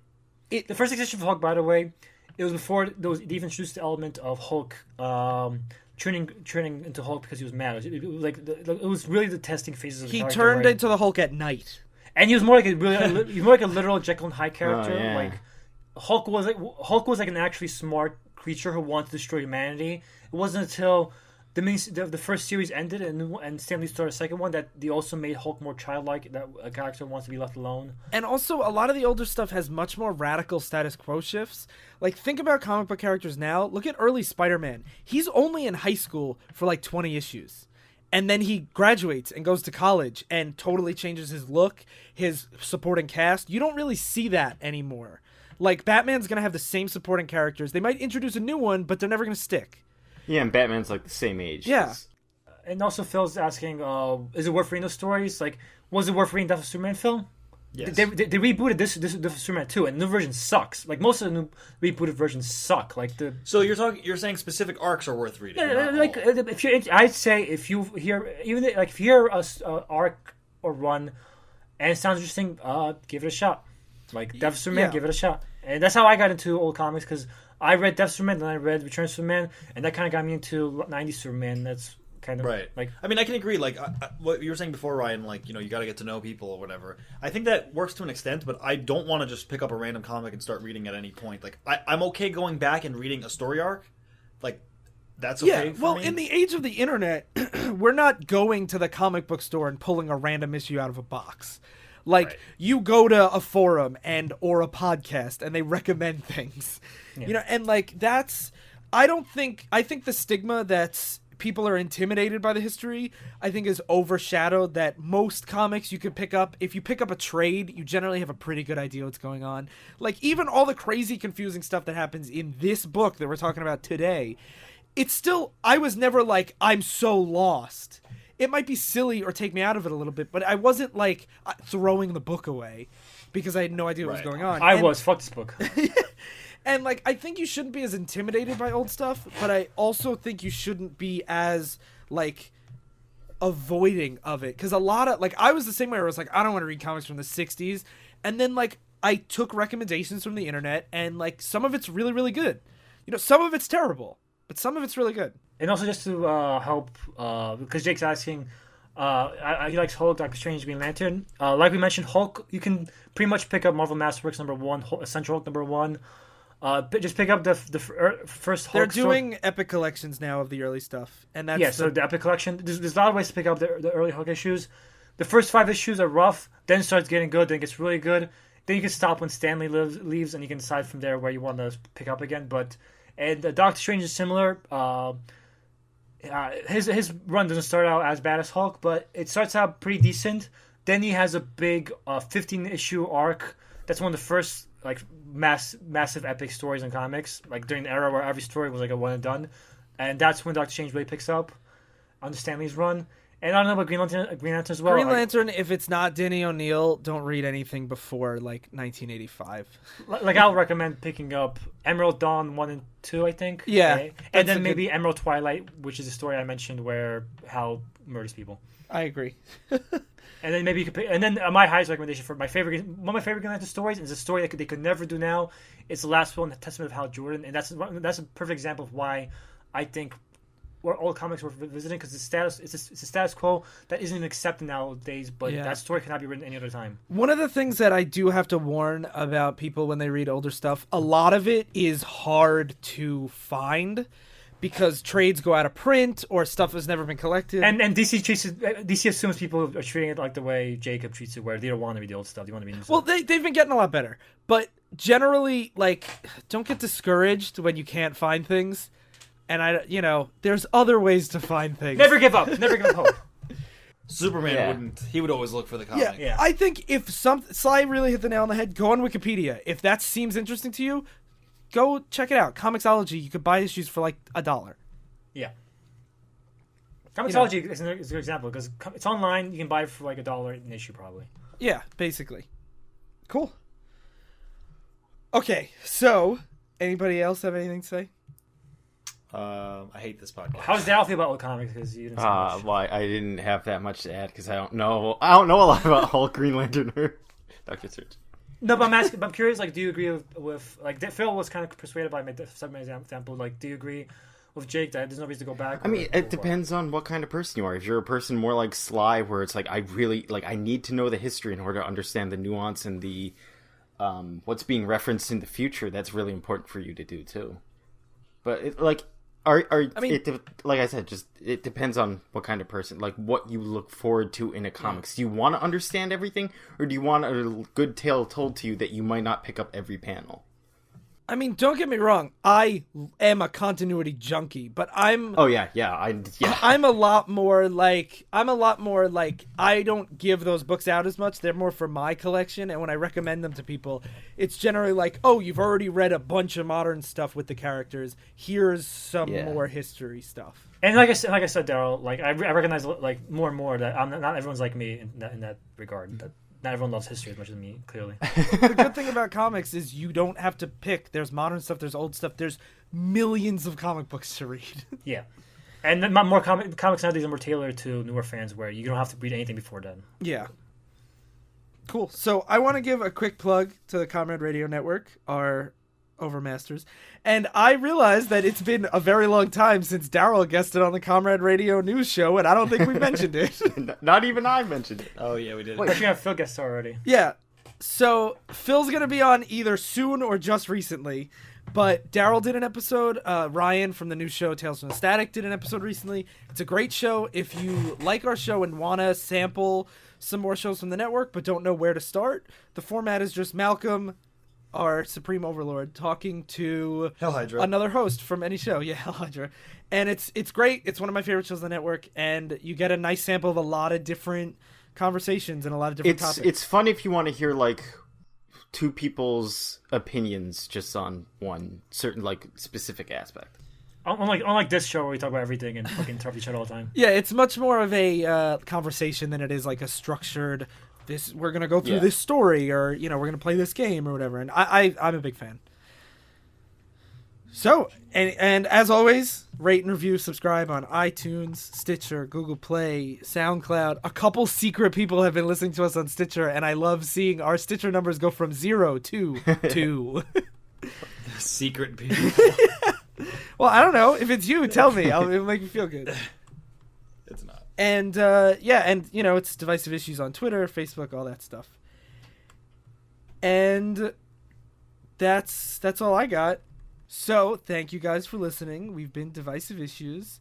the first 6 issues of Hulk, by the way, it was before they even introduced the element of Hulk turning into Hulk because he was mad. It was really the testing phases of the character. He turned into the Hulk at night, and he was more like a literal Jekyll and Hyde character. Oh, yeah. Hulk was like an actually smart creature who wanted to destroy humanity. It wasn't until the first series ended and Stan Lee started a second one that they also made Hulk more childlike, that a character wants to be left alone. And also, a lot of the older stuff has much more radical status quo shifts. Like, think about comic book characters now. Look at early Spider-Man. He's only in high school for like 20 issues. And then he graduates and goes to college and totally changes his look, his supporting cast. You don't really see that anymore. Like, Batman's going to have the same supporting characters. They might introduce a new one, but they're never going to stick. Yeah, and Batman's like the same age. Yeah. And also Phil's asking, is it worth reading those stories? Like, was it worth reading Death of Superman, Phil? Yes. They rebooted this Death of Superman 2, and the new version sucks. Like, most of the new rebooted versions suck. Like So you're saying specific arcs are worth reading. not like all. if you, I'd say if you hear if you hear a arc or run and it sounds interesting, give it a shot. Like Death of Superman, Yeah. give it a shot. And that's how I got into old comics, because I read Death of Superman, then I read Return of Superman, and that kind of got me into 90s Superman. That's kind of Right. like, I mean, I can agree. Like what you were saying before, Ryan. Like, you got to get to know people or whatever. I think that works to an extent, but I don't want to just pick up a random comic and start reading at any point. Like, I'm okay going back and reading a story arc. Like, that's okay. Yeah, for well, me. in the age of the internet, we're not going to the comic book store and pulling a random issue out of a box. Like, Right. you go to a forum or a podcast and they recommend things. Yeah. And like I think the stigma that people are intimidated by the history, I think is overshadowed that most comics you can pick up. If you pick up a trade, you generally have a pretty good idea what's going on. Like, even all the crazy confusing stuff that happens in this book that we're talking about today, it's still, I was never like, I'm so lost. It might be silly or take me out of it a little bit, but I wasn't like throwing the book away because I had no idea what was Right. going on. I was. Fuck this book. And like, I think you shouldn't be as intimidated by old stuff, but I also think you shouldn't be as like avoiding of it, because a lot of, like, I was the same way where I was like, I don't want to read comics from the 60s, and then like I took recommendations from the internet, and like some of it's really, really good. Some of it's terrible, but some of it's really good. And also just to help, because Jake's asking, he likes Hulk, Doctor Strange, Green Lantern. Like we mentioned, Hulk, you can pretty much pick up Marvel Masterworks #1, Essential Hulk #1. Just pick up the first Hulk. They're doing epic collections now of the early stuff, and that's So the Epic Collection. There's a lot of ways to pick up the early Hulk issues. The first 5 issues are rough, then it starts getting good, then it gets really good. Then you can stop when Stanley leaves, and you can decide from there where you want to pick up again. And Doctor Strange is similar. His run doesn't start out as bad as Hulk, but it starts out pretty decent. Then he has a big 15-issue arc. That's one of the first like massive epic stories in comics, like during the era where every story was like a one and done. And that's when Doctor Strange really picks up on the Stanley's run. And I don't know about Green Lantern as well. Green Lantern, if it's not Denny O'Neil, don't read anything before like 1985. Like I'll recommend picking up Emerald Dawn 1 and 2, I think. Yeah, Okay? that's And then a maybe Emerald Twilight, which is the story I mentioned where Hal murders people. I agree. And then maybe you could pick, and then my highest recommendation for one of my favorite Green Lantern stories is a story that they could never do now. It's the last will and the Testament of Hal Jordan, and that's a perfect example of why I think where all comics were visiting, because it's a status quo that isn't even accepted nowadays. But Yeah. that story cannot be written any other time. One of the things that I do have to warn about people when they read older stuff, a lot of it is hard to find because trades go out of print or stuff has never been collected. And DC assumes people are treating it like the way Jacob treats it, where they don't want to read the old stuff, they want to read new Well, stuff. they've been getting a lot better. But generally, like, don't get discouraged when you can't find things. And there's other ways to find things. Never give up. Never give up hope. Superman Yeah. wouldn't. He would always look for the comic. Yeah. I think if Sly really hit the nail on the head, go on Wikipedia. If that seems interesting to you, go check it out. Comixology, you could buy issues for like $1. Yeah. Comixology is a good example because it's online. You can buy it for like $1 an issue, probably. Yeah, basically. Cool. Okay, so anybody else have anything to say? I hate this podcast. How does Darryl feel about old comics? Because you didn't say much. Well, I didn't have that much to add because I don't know a lot about Hulk, Green Lantern, or Doctor Strange. No, but I'm curious. Like, do you agree with like Phil was kind of persuaded by my example? Like, do you agree with Jake that there's no reason to go back? I mean, it depends on what kind of person you are. If you're a person more like Sly, where it's like I need to know the history in order to understand the nuance and the what's being referenced in the future, that's really important for you to do too. But like I said, just it depends on what kind of person, like what you look forward to in a comics. Do you want to understand everything, or do you want a good tale told to you that you might not pick up every panel? I mean, don't get me wrong. I am a continuity junkie, but I'm a lot more like I don't give those books out as much. They're more for my collection, and when I recommend them to people, it's generally like, "Oh, you've already read a bunch of modern stuff with the characters. Here's some more history stuff." And like I said, Darryl, like I recognize like more and more that not everyone's like me in that regard. That not everyone loves history as much as me, clearly. The good thing about comics is you don't have to pick. There's modern stuff, there's old stuff, there's millions of comic books to read. Yeah. And then more comics nowadays are more tailored to newer fans where you don't have to read anything before then. Yeah. Cool. So I want to give a quick plug to the Comrade Radio Network, our Overmasters. And I realized that it's been a very long time since Darryl guested on the Comrade Radio news show, and I don't think we mentioned it. Not even I mentioned it. Oh, yeah, we did. Wait, you have Phil guest already. Yeah. So Phil's going to be on either soon or just recently. But Darryl did an episode. Ryan from the new show Tales from the Static did an episode recently. It's a great show. If you like our show and want to sample some more shows from the network but don't know where to start, the format is just Malcolm, our Supreme Overlord, talking to Hell Hydra. another host from any show. Yeah, Hell Hydra. And it's great. It's one of my favorite shows on the network, and you get a nice sample of a lot of different conversations and a lot of different topics. It's fun if you want to hear like two people's opinions just on one certain like specific aspect. Unlike this show where we talk about everything and fucking interrupt each other all the time. Yeah, it's much more of a conversation than it is like a structured, we're going to go through this story, or, we're going to play this game or whatever. And I'm a big fan. So, and as always, rate and review, subscribe on iTunes, Stitcher, Google Play, SoundCloud. A couple secret people have been listening to us on Stitcher, and I love seeing our Stitcher numbers go from 0 to 2. Secret people. Well, I don't know. If it's you, tell me. It'll make me feel good. It's not. And, it's Divisive Issues on Twitter, Facebook, all that stuff. And that's all I got. So, thank you guys for listening. We've been Divisive Issues.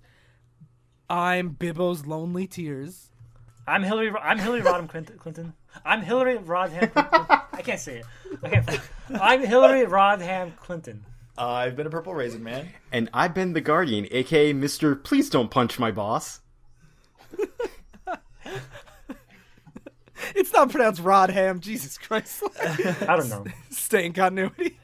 I'm Bibbo's Lonely Tears. I'm Hillary Rodham Clinton. I'm Hillary Rodham Clinton. I can't say it. I'm Hillary Rodham Clinton. I've been a Purple Raisin Man. And I've been the Guardian, aka Mr. Please Don't Punch My Boss. It's not pronounced Rodham. Jesus Christ. I don't know. Stay in continuity.